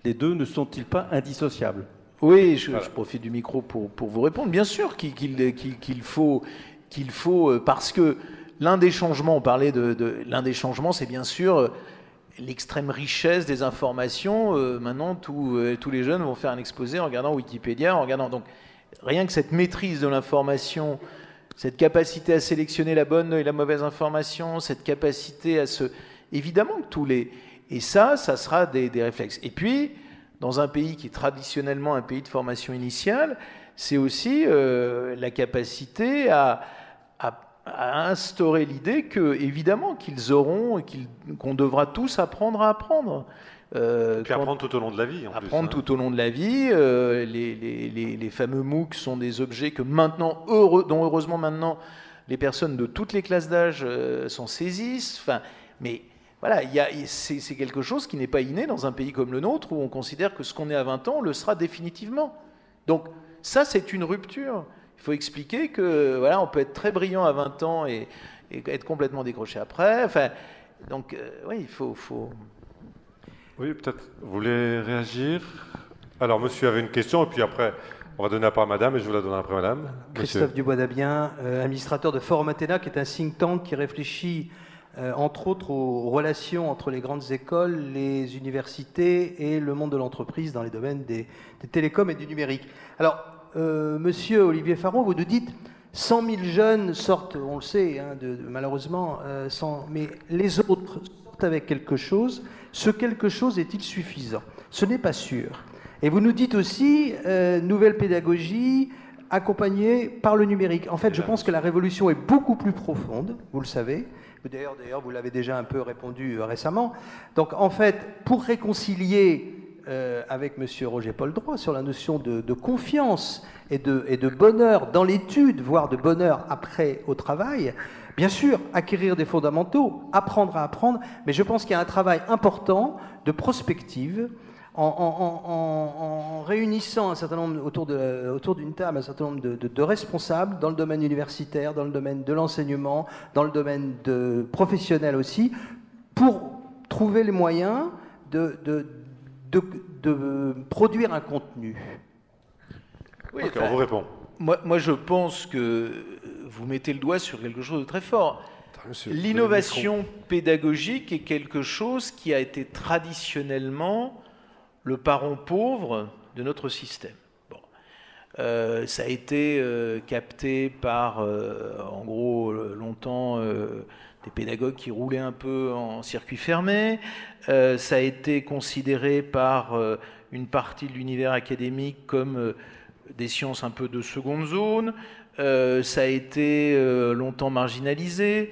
Les deux ne sont-ils pas indissociables? Oui, je profite du micro pour vous répondre. Bien sûr qu'il faut, parce que l'un des changements, on parlait l'un des changements, c'est bien sûr l'extrême richesse des informations. Maintenant, tous les jeunes vont faire un exposé en regardant Wikipédia, en regardant. Donc, rien que cette maîtrise de l'information, cette capacité à sélectionner la bonne et la mauvaise information, cette capacité à se... Évidemment que Et ça sera des réflexes. Et puis, dans un pays qui est traditionnellement un pays de formation initiale, c'est aussi la capacité à instaurer l'idée que, évidemment, qu'on devra tous apprendre à apprendre. Puis apprendre tout au long de la vie. Apprendre tout au long de la vie. Les fameux MOOC sont des objets que maintenant, dont heureusement maintenant, les personnes de toutes les classes d'âge s'en saisissent. Enfin, mais voilà, c'est quelque chose qui n'est pas inné dans un pays comme le nôtre où on considère que ce qu'on est à 20 ans, on le sera définitivement. Donc ça, c'est une rupture. Il faut expliquer que voilà, on peut être très brillant à 20 ans et être complètement décroché après. Enfin, donc oui, il faut... Oui, peut-être. Vous voulez réagir? Alors, monsieur avait une question, et puis après, on va donner la parole à madame, et je vous la donnerai après madame. Christophe Dubois-Dabien, administrateur de Forum Athéna, qui est un think tank qui réfléchit, entre autres, aux relations entre les grandes écoles, les universités et le monde de l'entreprise dans les domaines des télécoms et du numérique. Alors, monsieur Olivier Faron, vous nous dites 100 000 jeunes sortent, on le sait, hein, malheureusement, mais les autres sortent avec quelque chose. Ce quelque chose est-il suffisant? Ce n'est pas sûr. Et vous nous dites aussi, nouvelle pédagogie accompagnée par le numérique. En fait, je pense que la révolution est beaucoup plus profonde, vous le savez. D'ailleurs, vous l'avez déjà un peu répondu récemment. Donc, en fait, pour réconcilier avec M. Roger-Paul Droit sur la notion de confiance et de bonheur dans l'étude, voire de bonheur après au travail, bien sûr, acquérir des fondamentaux, apprendre à apprendre, mais je pense qu'il y a un travail important de prospective en réunissant un certain nombre autour d'une table, un certain nombre de responsables dans le domaine universitaire, dans le domaine de l'enseignement, dans le domaine professionnel aussi, pour trouver les moyens de produire un contenu. Oui, okay, on vous répond. Moi, je pense que vous mettez le doigt sur quelque chose de très fort. L'innovation pédagogique est quelque chose qui a été traditionnellement le parent pauvre de notre système. Bon. Ça a été capté par, en gros, longtemps, des pédagogues qui roulaient un peu en circuit fermé. Ça a été considéré par une partie de l'univers académique comme des sciences un peu de seconde zone. Ça a été longtemps marginalisé.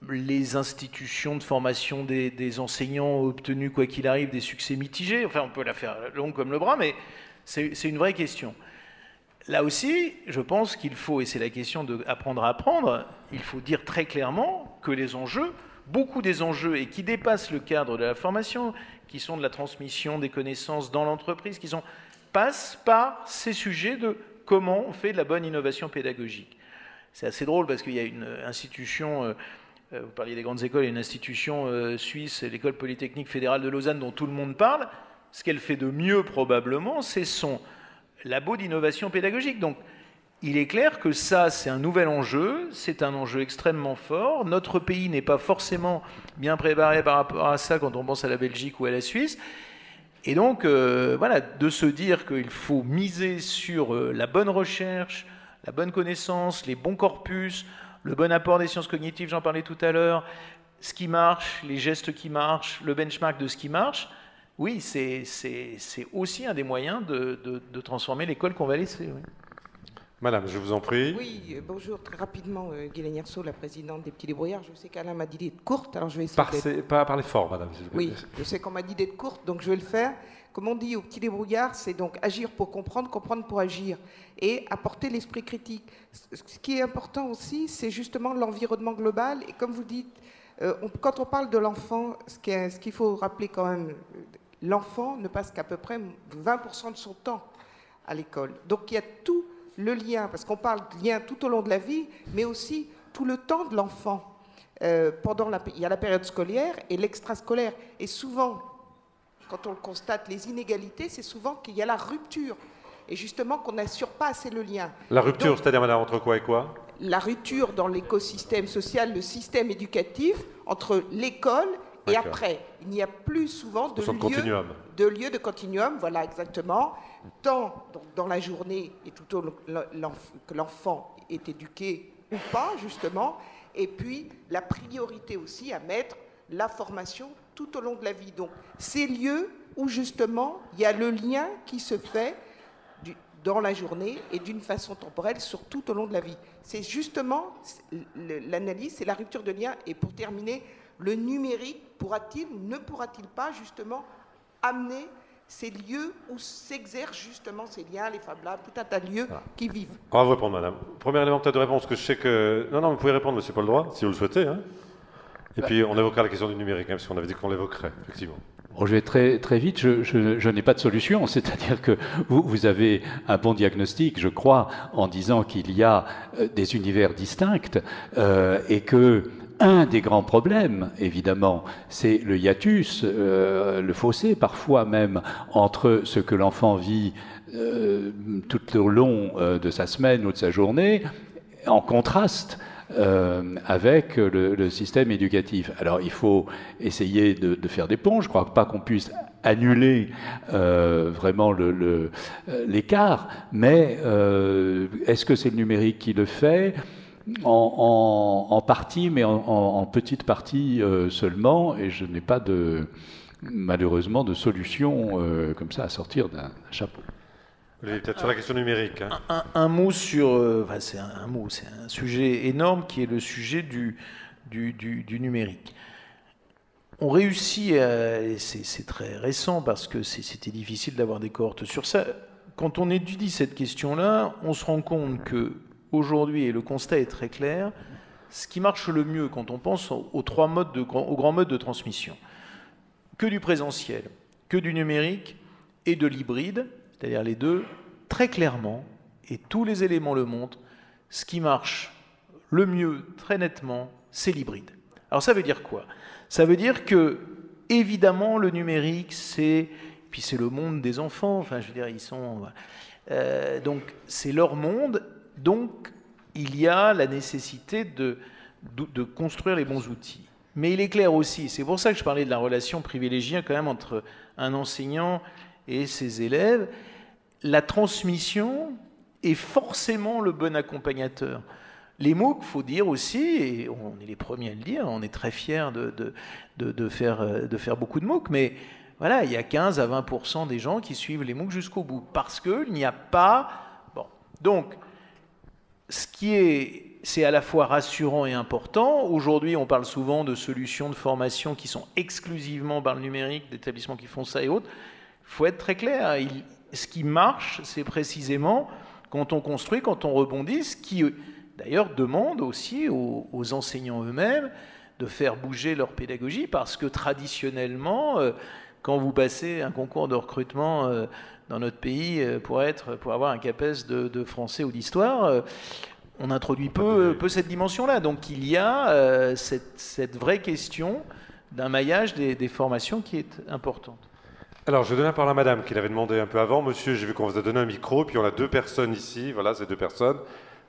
Les institutions de formation des enseignants ont obtenu, quoi qu'il arrive, des succès mitigés. Enfin, on peut la faire longue comme le bras, mais c'est une vraie question. Là aussi, je pense qu'il faut, et c'est la question d'apprendre à apprendre, il faut dire très clairement que les enjeux, beaucoup des enjeux, et qui dépassent le cadre de la formation, qui sont de la transmission des connaissances dans l'entreprise, passent par ces sujets de comment on fait de la bonne innovation pédagogique. C'est assez drôle parce qu'il y a une institution... vous parliez des grandes écoles, il y a une institution suisse, l'École Polytechnique Fédérale de Lausanne, dont tout le monde parle. Ce qu'elle fait de mieux, probablement, c'est son labo d'innovation pédagogique. Donc, il est clair que ça, c'est un nouvel enjeu, c'est un enjeu extrêmement fort. Notre pays n'est pas forcément bien préparé par rapport à ça quand on pense à la Belgique ou à la Suisse. Et donc, voilà, de se dire qu'il faut miser sur la bonne recherche, la bonne connaissance, les bons corpus, le bon apport des sciences cognitives, j'en parlais tout à l'heure, ce qui marche, les gestes qui marchent, le benchmark de ce qui marche, oui, c'est aussi un des moyens de transformer l'école qu'on va laisser. Oui. Madame, je vous en prie. Oui, bonjour, très rapidement, Guylaine Yerceau, la présidente des Petits Débrouillards. Je sais qu'Alain m'a dit d'être courte, alors je vais essayer Parlez fort, madame. S'il vous plaît. Oui, je sais qu'on m'a dit d'être courte, donc je vais le faire. Comme on dit aux Petits Débrouillards, c'est donc agir pour comprendre, comprendre pour agir, et apporter l'esprit critique. Ce qui est important aussi, c'est justement l'environnement global, et comme vous dites, quand on parle de l'enfant, ce qu'il faut rappeler quand même, l'enfant ne passe qu'à peu près 20% de son temps à l'école. Donc il y a tout le lien, parce qu'on parle de lien tout au long de la vie, mais aussi tout le temps de l'enfant. Il y a la période scolaire et l'extrascolaire. Et souvent, quand on le constate, les inégalités, c'est souvent qu'il y a la rupture. Et justement qu'on n'assure pas assez le lien. La rupture, c'est-à-dire, madame, entre quoi et quoi? La rupture dans l'écosystème social, le système éducatif, entre l'école et après. Il n'y a plus souvent de lieu de continuum, voilà exactement, tant dans la journée et tout au long que l'enfant est éduqué ou pas, justement, et puis la priorité aussi à mettre la formation tout au long de la vie. Donc, ces lieux où, justement, il y a le lien qui se fait dans la journée et d'une façon temporelle sur tout au long de la vie. C'est justement l'analyse, c'est la rupture de lien. Et pour terminer, le numérique pourra-t-il ou ne pourra-t-il pas justement amener ces lieux où s'exercent justement ces liens, les Fab Labs, tout un tas de lieux qui vivent? On va vous répondre, madame. Premier élément peut-être de réponse que je sais que... Non, vous pouvez répondre, monsieur Paul Droit, si vous le souhaitez. Hein. Et puis on évoquera la question du numérique, parce qu'on avait dit qu'on l'évoquerait, effectivement. Bon, je vais très vite, je n'ai pas de solution, c'est-à-dire que vous avez un bon diagnostic, je crois, en disant qu'il y a des univers distincts et que un des grands problèmes, évidemment, c'est le hiatus, le fossé parfois même, entre ce que l'enfant vit tout au long de sa semaine ou de sa journée, en contraste avec le système éducatif. Alors il faut essayer de faire des ponts. Je ne crois pas qu'on puisse annuler vraiment l'écart, mais est-ce que c'est le numérique qui le fait? En partie, mais en petite partie seulement, et je n'ai pas malheureusement de solution comme ça à sortir d'un chapeau. Peut-être sur la question numérique. Hein. Un mot sur... c'est un sujet énorme qui est le sujet du numérique. On réussit, c'est très récent parce que c'était difficile d'avoir des cohortes sur ça. Quand on étudie cette question-là, on se rend compte qu'aujourd'hui, et le constat est très clair, ce qui marche le mieux quand on pense aux grands modes de transmission, que du présentiel, que du numérique et de l'hybride, c'est-à-dire les deux, très clairement, et tous les éléments le montrent, ce qui marche le mieux, très nettement, c'est l'hybride. Alors ça veut dire quoi? Ça veut dire que, évidemment, le numérique, puis c'est le monde des enfants, enfin, je veux dire, ils sont... donc, c'est leur monde, donc il y a la nécessité de construire les bons outils. Mais il est clair aussi, c'est pour ça que je parlais de la relation privilégiée quand même entre un enseignant et ses élèves, la transmission est forcément le bon accompagnateur. Les MOOC, il faut dire aussi, et on est les premiers à le dire, on est très fiers de faire beaucoup de MOOC, mais voilà, il y a 15 à 20% des gens qui suivent les MOOC jusqu'au bout, parce qu'il n'y a pas... Bon, donc, c'est à la fois rassurant et important. Aujourd'hui, on parle souvent de solutions de formation qui sont exclusivement par le numérique, d'établissements qui font ça et autres. Il faut être très clair, ce qui marche, c'est précisément quand on construit, quand on rebondit, ce qui d'ailleurs demande aussi aux enseignants eux-mêmes de faire bouger leur pédagogie, parce que traditionnellement, quand vous passez un concours de recrutement dans notre pays pour avoir un CAPES de français ou d'histoire, on introduit peu cette dimension-là. Donc il y a cette vraie question d'un maillage des formations qui est importante. Alors, je vais donner la parole à madame qui l'avait demandé un peu avant. Monsieur, j'ai vu qu'on vous a donné un micro, puis on a 2 personnes ici. Voilà, ces 2 personnes.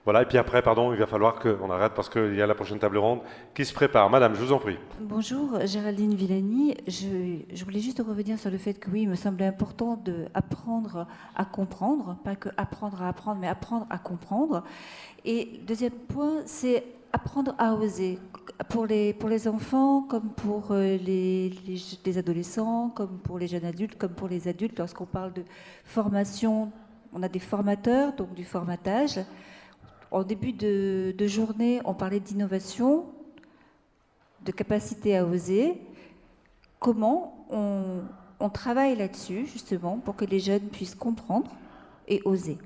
Voilà, et puis après, pardon, il va falloir qu'on arrête parce qu'il y a la prochaine table ronde qui se prépare. Madame, je vous en prie. Bonjour, Géraldine Villani. Je voulais juste revenir sur le fait que oui, il me semblait important d'apprendre à comprendre, pas que apprendre à apprendre, mais apprendre à comprendre. Et deuxième point, c'est apprendre à oser. Pour les enfants, comme pour les adolescents, comme pour les jeunes adultes, comme pour les adultes, lorsqu'on parle de formation On a des formateurs, donc du formatage. En début de journée, on parlait d'innovation, de capacité à oser. Comment on travaille là-dessus, justement, pour que les jeunes puissent comprendre et oser.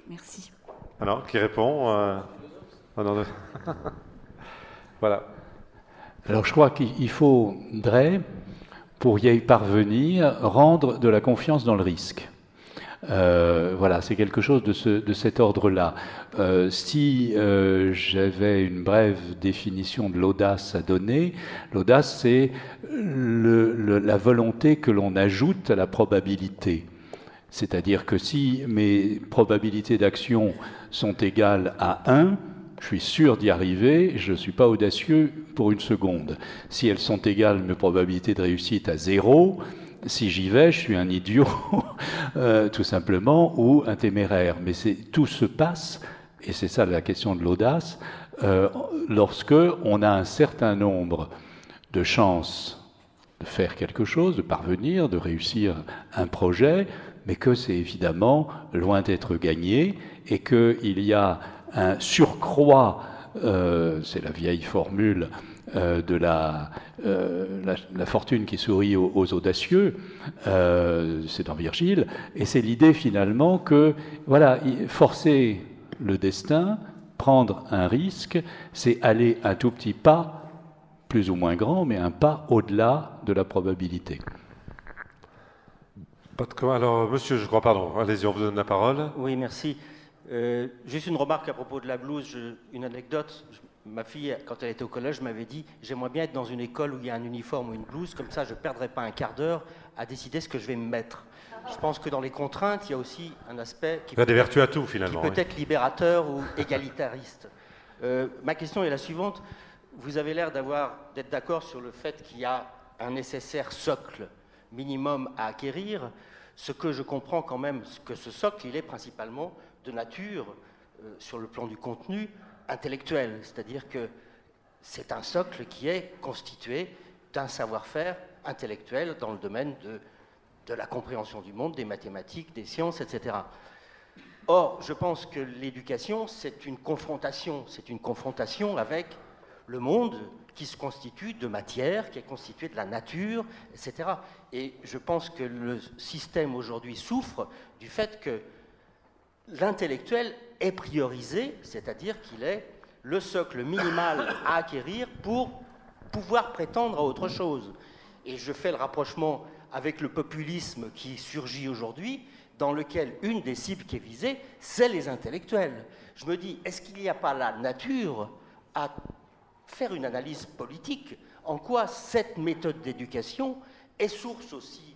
Merci. Alors, qui répond Voilà. Alors, je crois qu'il faudrait, pour y parvenir, rendre de la confiance dans le risque. Voilà, c'est quelque chose de cet ordre-là. Si j'avais une brève définition de l'audace à donner, l'audace, c'est la volonté que l'on ajoute à la probabilité. C'est-à-dire que si mes probabilités d'action sont égales à 1, je suis sûr d'y arriver, je ne suis pas audacieux pour une seconde. Si elles sont égales, mes probabilités de réussite à 0, si j'y vais, je suis un idiot, tout simplement, ou un téméraire. Mais tout se passe, et c'est ça la question de l'audace, lorsque on a un certain nombre de chances de faire quelque chose, de parvenir, de réussir un projet, mais que c'est évidemment loin d'être gagné, et qu'il y a un surcroît, c'est la vieille formule, de la fortune qui sourit aux audacieux, c'est dans Virgile, et c'est l'idée finalement que, voilà, forcer le destin, prendre un risque, c'est aller un tout petit pas, plus ou moins grand, mais un pas au-delà de la probabilité. Alors, monsieur, je crois, pardon, allez-y, on vous donne la parole. Oui, merci. Juste une remarque à propos de la blouse, une anecdote. Ma fille, quand elle était au collège, m'avait dit « J'aimerais bien être dans une école où il y a un uniforme ou une blouse, comme ça je ne perdrai pas un quart d'heure à décider ce que je vais me mettre. » Je pense que dans les contraintes, il y a aussi un aspect qui il y a des vertus à tout, finalement, qui peut être libérateur ou égalitariste. Ma question est la suivante. Vous avez l'air d'être d'accord sur le fait qu'il y a un nécessaire socle minimum à acquérir. Ce que je comprends quand même, que ce socle, il est principalement de nature, sur le plan du contenu, intellectuel. C'est-à-dire que c'est un socle qui est constitué d'un savoir-faire intellectuel dans le domaine de la compréhension du monde, des mathématiques, des sciences, etc. Or, je pense que l'éducation, c'est une confrontation avec le monde qui se constitue de matière, qui est constitué de la nature, etc. Et je pense que le système aujourd'hui souffre du fait que l'intellectuel est priorisé, c'est-à-dire qu'il est le socle minimal à acquérir pour pouvoir prétendre à autre chose. Et je fais le rapprochement avec le populisme qui surgit aujourd'hui, dans lequel une des cibles qui est visée, c'est les intellectuels. Je me dis, est-ce qu'il n'y a pas la nature à faire une analyse politique, en quoi cette méthode d'éducation est source aussi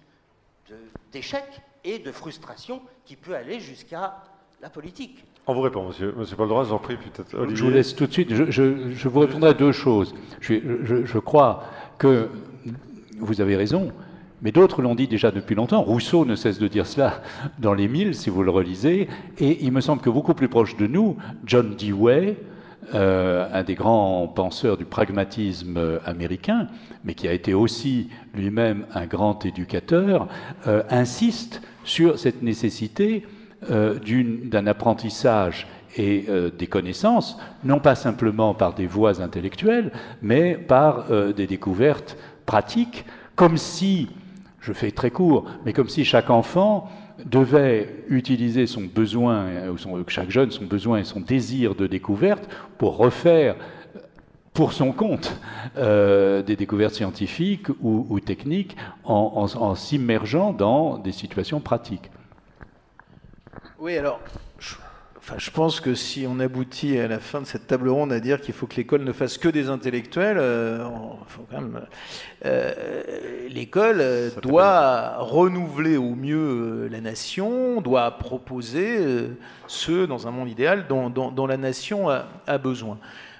d'échecs et de frustration qui peut aller jusqu'à la politique. On vous répond, monsieur. Monsieur Paul-Droit, je vous en prie, peut-être. Olivier. Je vous laisse tout de suite. Je vous répondrai à deux choses. Je crois que vous avez raison, mais d'autres l'ont dit déjà depuis longtemps. Rousseau ne cesse de dire cela dans les 1000, si vous le relisez. Et il me semble que beaucoup plus proche de nous, John Dewey, un des grands penseurs du pragmatisme américain, mais qui a été aussi lui-même un grand éducateur, insiste sur cette nécessité d'un apprentissage et des connaissances, non pas simplement par des voies intellectuelles, mais par des découvertes pratiques, comme si, je fais très court, mais comme si chaque enfant devait utiliser son besoin, chaque jeune son besoin et son désir de découverte pour refaire pour son compte des découvertes scientifiques ou techniques en s'immergeant dans des situations pratiques. Oui, alors, je pense que si on aboutit à la fin de cette table ronde à dire qu'il faut que l'école ne fasse que des intellectuels, faut quand même, l'école doit renouveler au mieux la nation, doit proposer ce, dans un monde idéal, dont la nation a besoin.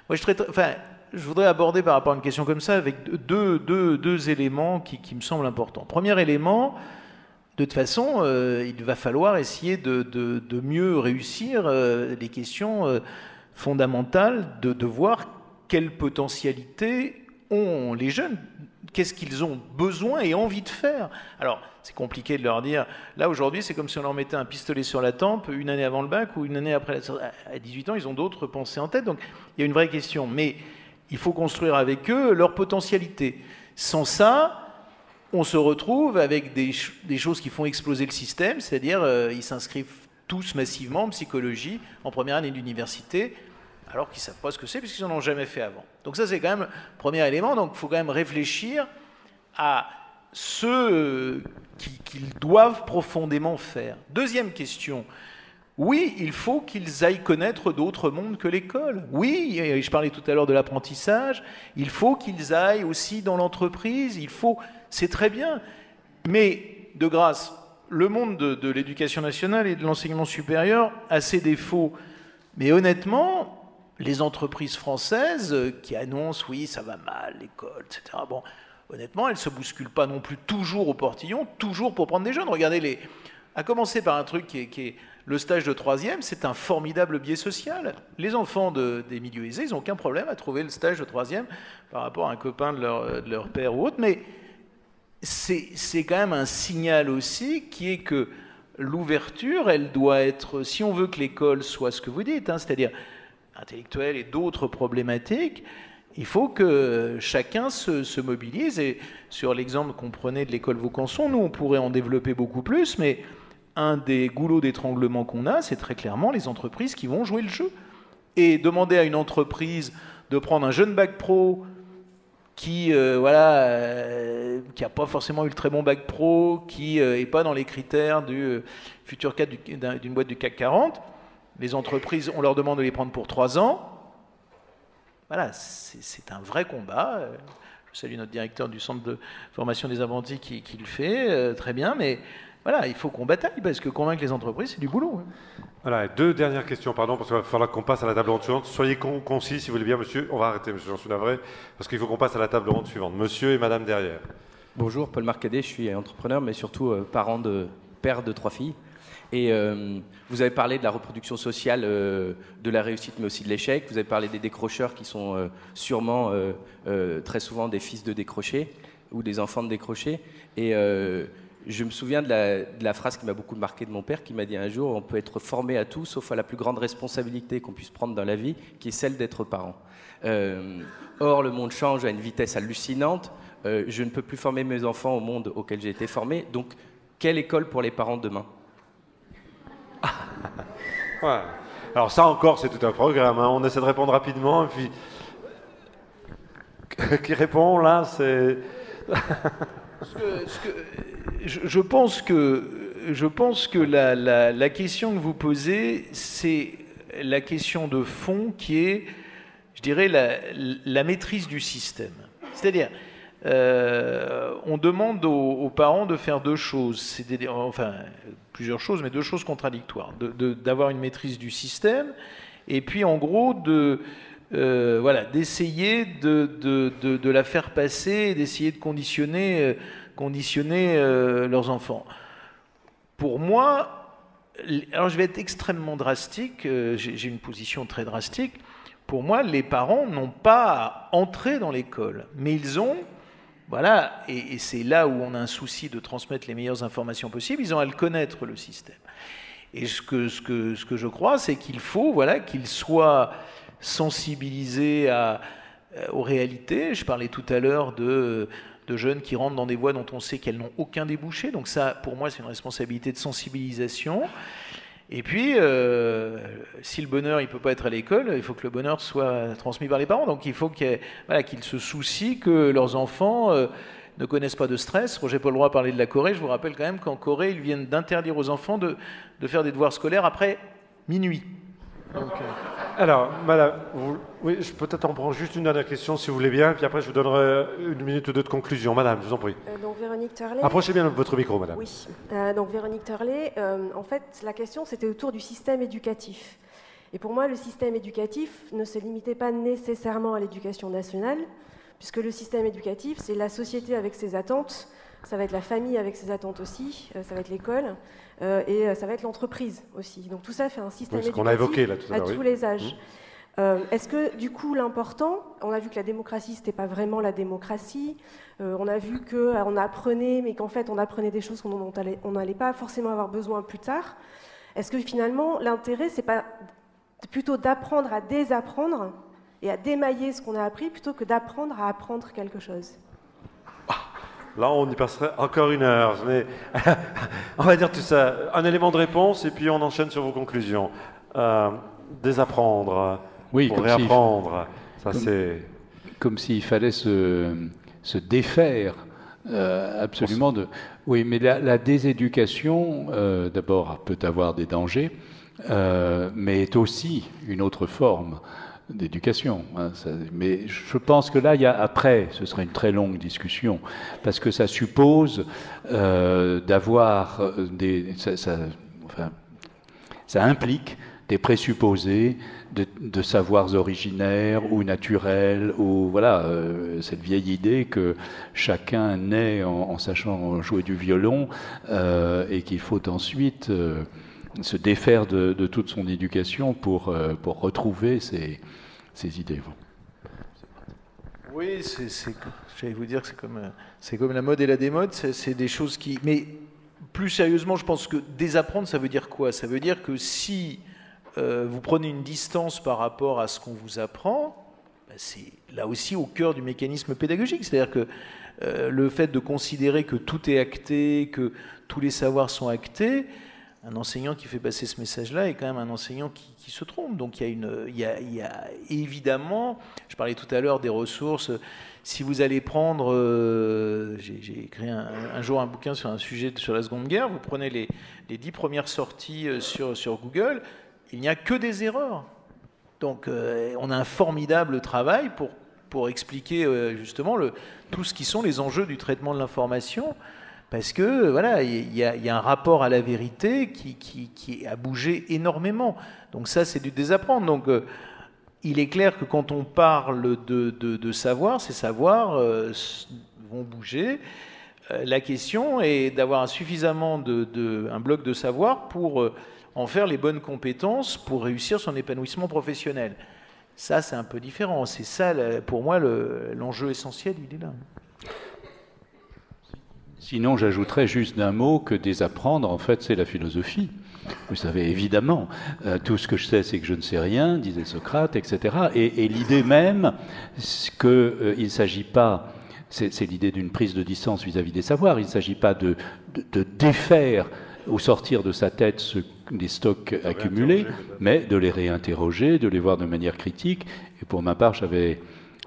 Moi, je voudrais aborder par rapport à une question comme ça avec deux éléments qui me semblent importants. Premier élément, de toute façon, il va falloir essayer de mieux réussir les questions fondamentales, de voir quelle potentialité ont les jeunes, qu'est-ce qu'ils ont besoin et envie de faire. Alors, c'est compliqué de leur dire, là aujourd'hui c'est comme si on leur mettait un pistolet sur la tempe une année avant le bac ou une année après à 18 ans, ils ont d'autres pensées en tête, donc il y a une vraie question. Mais il faut construire avec eux leur potentialité. Sans ça, on se retrouve avec des choses qui font exploser le système, c'est-à-dire ils s'inscrivent tous massivement en psychologie en première année d'université, alors qu'ils ne savent pas ce que c'est puisqu'ils n'en ont jamais fait avant. Donc ça c'est quand même le premier élément, donc il faut quand même réfléchir à ce qu'ils doivent profondément faire. Deuxième question, oui, il faut qu'ils aillent connaître d'autres mondes que l'école. Oui, je parlais tout à l'heure de l'apprentissage, il faut qu'ils aillent aussi dans l'entreprise, c'est très bien, mais de grâce, le monde de l'éducation nationale et de l'enseignement supérieur a ses défauts, mais honnêtement, les entreprises françaises qui annoncent « oui, ça va mal, l'école, etc. » Bon, honnêtement, elles ne se bousculent pas non plus toujours au portillon, toujours pour prendre des jeunes. Regardez, à commencer par un truc qui est le stage de 3e, c'est un formidable biais social. Les enfants des milieux aisés, ils n'ont aucun problème à trouver le stage de 3e par rapport à un copain de leur père ou autre, mais c'est quand même un signal aussi qui est que l'ouverture, elle doit être, si on veut que l'école soit ce que vous dites, c'est-à-dire intellectuelle et d'autres problématiques, il faut que chacun se mobilise. Et sur l'exemple qu'on prenait de l'école Vaucanson, nous, on pourrait en développer beaucoup plus, mais un des goulots d'étranglement qu'on a, c'est très clairement les entreprises qui vont jouer le jeu. Et demander à une entreprise de prendre un jeune bac pro qui n'a pas forcément eu le très bon bac pro, qui n'est pas dans les critères du futur cadre d'une boîte du CAC 40, les entreprises, on leur demande de les prendre pour 3 ans. Voilà, c'est un vrai combat. Je salue notre directeur du centre de formation des apprentis qui le fait très bien, mais voilà, il faut qu'on bataille parce que convaincre les entreprises, c'est du boulot. Voilà, 2 dernières questions, pardon, parce qu'il va falloir qu'on passe à la table ronde suivante. Soyez concis, si vous voulez bien, monsieur. On va arrêter, monsieur, j'en suis navré, parce qu'il faut qu'on passe à la table ronde suivante. Monsieur et madame derrière. Bonjour, Paul Marcadet, je suis entrepreneur, mais surtout père de 3 filles. Et vous avez parlé de la reproduction sociale, de la réussite, mais aussi de l'échec. Vous avez parlé des décrocheurs qui sont sûrement très souvent des fils de décrochés ou des enfants de décrochés. Et je me souviens de la phrase qui m'a beaucoup marqué de mon père, qui m'a dit un jour: on peut être formé à tout, sauf à la plus grande responsabilité qu'on puisse prendre dans la vie, qui est celle d'être parent. Or, le monde change à une vitesse hallucinante. Je ne peux plus former mes enfants au monde auquel j'ai été formé. Donc, quelle école pour les parents demain ? Ouais. Alors ça encore, c'est tout un programme. On essaie de répondre rapidement. Et puis, qui répond là, c'est... Je pense que la question que vous posez, c'est la question de fond qui est, je dirais, la maîtrise du système. C'est-à-dire, on demande aux parents de faire 2 choses, enfin plusieurs choses, mais 2 choses contradictoires, d'avoir une maîtrise du système, et puis en gros d'essayer de la faire passer, d'essayer de conditionner leurs enfants. Pour moi, alors je vais être extrêmement drastique, j'ai une position très drastique. Pour moi, les parents n'ont pas à entrer dans l'école, mais ils ont, voilà, et c'est là où on a un souci de transmettre les meilleures informations possibles, ils ont à le connaître, le système. Et ce que je crois, c'est qu'il faut, voilà, qu'ils soient sensibilisés aux réalités. Je parlais tout à l'heure de jeunes qui rentrent dans des voies dont on sait qu'elles n'ont aucun débouché. Donc ça, pour moi, c'est une responsabilité de sensibilisation. Et puis, si le bonheur, il ne peut pas être à l'école, il faut que le bonheur soit transmis par les parents. Donc il faut qu'ils se soucient que leurs enfants ne connaissent pas de stress. Roger Paul Roy parlait de la Corée. Je vous rappelle quand même qu'en Corée, ils viennent d'interdire aux enfants de faire des devoirs scolaires après minuit. Donc, alors, madame, oui, je peut-être en prendre juste une dernière question, si vous voulez bien, puis après je vous donnerai 1 minute ou 2 de conclusion. Madame, je vous en prie. Donc Véronique Turlet. Approchez bien votre micro, madame. Oui. Donc Véronique Turlet, en fait, la question c'était autour du système éducatif. Et pour moi, le système éducatif ne se limitait pas nécessairement à l'éducation nationale, puisque le système éducatif, c'est la société avec ses attentes, ça va être la famille avec ses attentes aussi, ça va être l'école, et ça va être l'entreprise aussi. Donc tout ça fait un système éducatif qu'on a évoqué là tout à l'heure, tous les âges. Est-ce que, du coup, l'important, on a vu que la démocratie, ce n'était pas vraiment la démocratie, on a vu qu'on apprenait, mais qu'en fait, on apprenait des choses dont on n'allait pas forcément avoir besoin plus tard. Est-ce que, finalement, l'intérêt, c'est pas plutôt d'apprendre à désapprendre et à démailler ce qu'on a appris, plutôt que d'apprendre à apprendre quelque chose? Là, on y passerait encore une heure. Mais on va dire tout ça. Un élément de réponse, et puis on enchaîne sur vos conclusions. Désapprendre, oui, pour réapprendre. Ça, c'est comme s'il fallait se défaire absolument de. Oui, mais la déséducation, d'abord, peut avoir des dangers, mais est aussi une autre forme d'éducation. Hein, mais je pense que là, après, ce serait une très longue discussion, parce que ça suppose d'avoir ça implique des présupposés de savoirs originaires ou naturels, ou voilà, cette vieille idée que chacun naît en sachant jouer du violon et qu'il faut ensuite se défaire de toute son éducation pour retrouver ces idées. Oui, j'allais vous dire que c'est comme la mode et la démode, c'est des choses qui... Mais plus sérieusement, je pense que désapprendre, ça veut dire quoi? Ça veut dire que si vous prenez une distance par rapport à ce qu'on vous apprend, c'est là aussi au cœur du mécanisme pédagogique. C'est-à-dire que le fait de considérer que tout est acté, que tous les savoirs sont actés, un enseignant qui fait passer ce message-là est quand même un enseignant qui se trompe. Donc il y a évidemment, je parlais tout à l'heure des ressources, si vous allez prendre, j'ai écrit un jour un bouquin sur un sujet sur la Seconde Guerre, vous prenez les 10 premières sorties sur Google, il n'y a que des erreurs. Donc on a un formidable travail pour expliquer justement tout ce qui sont les enjeux du traitement de l'information, parce que voilà, il y a un rapport à la vérité qui a bougé énormément. Donc ça, c'est du désapprendre. Donc il est clair que quand on parle de savoir, ces savoirs vont bouger. La question est d'avoir suffisamment un bloc de savoir pour en faire les bonnes compétences pour réussir son épanouissement professionnel. Ça, c'est un peu différent. C'est ça, pour moi, l'enjeu essentiel, il est là. Sinon, j'ajouterais juste d'un mot que désapprendre, en fait, c'est la philosophie. Vous savez, évidemment, tout ce que je sais, c'est que je ne sais rien, disait Socrate, etc. Et l'idée même qu'il ne s'agit pas, c'est l'idée d'une prise de distance vis-à-vis des savoirs, il ne s'agit pas de défaire ou sortir de sa tête des stocks accumulés, mais de les réinterroger, de les voir de manière critique. Et pour ma part, j'avais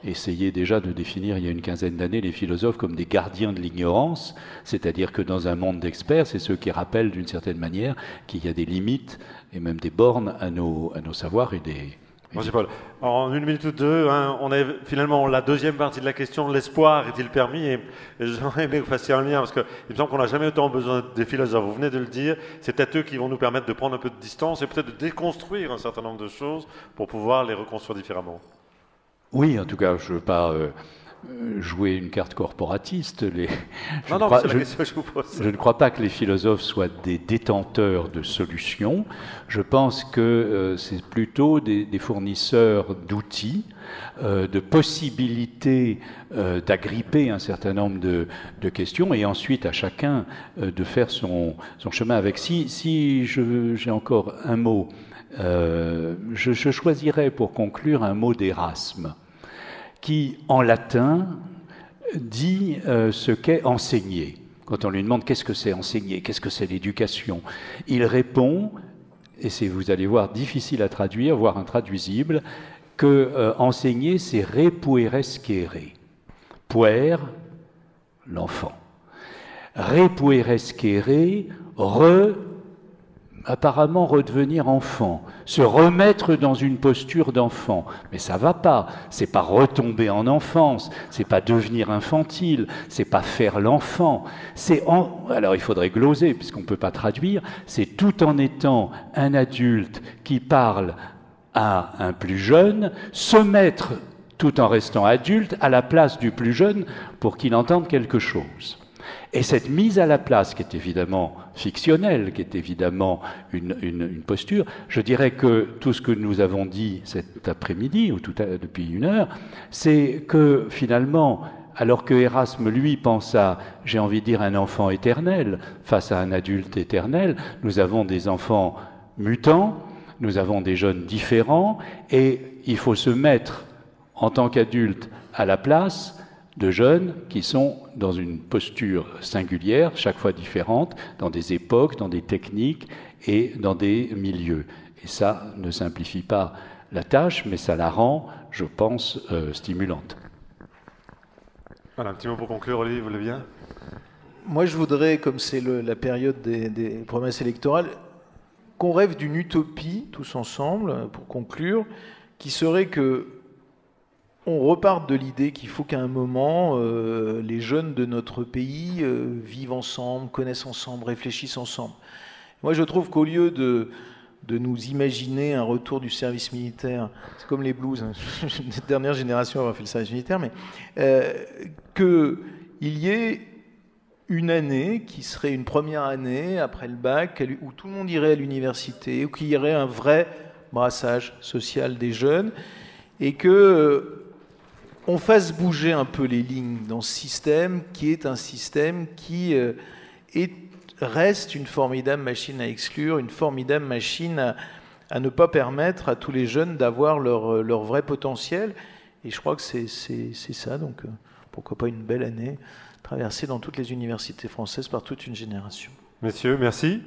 essayé déjà de définir il y a une quinzaine d'années les philosophes comme des gardiens de l'ignorance, c'est-à-dire que dans un monde d'experts, c'est ceux qui rappellent d'une certaine manière qu'il y a des limites et même des bornes à nos savoirs et des... Merci Paul. En une minute ou deux, hein, on est finalement la deuxième partie de la question, l'espoir est-il permis? Et j'aurais aimé que vous fassiez un lien, parce qu'il me semble qu'on n'a jamais autant besoin des philosophes. Vous venez de le dire, c'est peut-être eux qui vont nous permettre de prendre un peu de distance et peut-être de déconstruire un certain nombre de choses pour pouvoir les reconstruire différemment. Oui, en tout cas, je ne veux pas jouer une carte corporatiste. C'est la question que je vous pose. Je ne crois pas que les philosophes soient des détenteurs de solutions. Je pense que c'est plutôt des fournisseurs d'outils, de possibilités d'agripper un certain nombre de questions et ensuite à chacun de faire son chemin avec. Si j'ai encore un mot, je choisirais pour conclure un mot d'Erasme, qui, en latin, dit ce qu'est enseigner. Quand on lui demande qu'est-ce que c'est enseigner, qu'est-ce que c'est l'éducation, il répond, et c'est, vous allez voir, difficile à traduire, voire intraduisible, que enseigner, c'est repuerescere. Puer, l'enfant. Repuerescere, apparemment redevenir enfant, se remettre dans une posture d'enfant. Mais ça va pas, c'est pas retomber en enfance, c'est pas devenir infantile, c'est pas faire l'enfant. Alors il faudrait gloser, puisqu'on peut pas traduire, c'est tout en étant un adulte qui parle à un plus jeune, se mettre, tout en restant adulte, à la place du plus jeune pour qu'il entende quelque chose. Et cette mise à la place, qui est évidemment fictionnelle, qui est évidemment une posture, je dirais que tout ce que nous avons dit cet après-midi, ou depuis 1 heure, c'est que finalement, alors que Erasme, lui, pense à, j'ai envie de dire, un enfant éternel face à un adulte éternel, nous avons des enfants mutants, nous avons des jeunes différents, et il faut se mettre, en tant qu'adulte, à la place de jeunes qui sont dans une posture singulière, chaque fois différente, dans des époques, dans des techniques et dans des milieux. Et ça ne simplifie pas la tâche, mais ça la rend, je pense, stimulante. Voilà, un petit mot pour conclure, Olivier, vous voulez bien? Moi, je voudrais, comme c'est la période des promesses électorales, qu'on rêve d'une utopie, tous ensemble, pour conclure, qui serait que on reparte de l'idée qu'il faut qu'à un moment, les jeunes de notre pays vivent ensemble, connaissent ensemble, réfléchissent ensemble. Moi, je trouve qu'au lieu de nous imaginer un retour du service militaire, c'est comme les blues, hein, la dernière génération avoir fait le service militaire, mais qu'il y ait une année qui serait une première année après le bac, où tout le monde irait à l'université, où qu'il y aurait un vrai brassage social des jeunes, et que on fasse bouger un peu les lignes dans ce système qui est un système qui reste une formidable machine à exclure, une formidable machine à ne pas permettre à tous les jeunes d'avoir leur vrai potentiel. Et je crois que c'est ça, donc pourquoi pas une belle année traversée dans toutes les universités françaises par toute une génération. Messieurs, merci.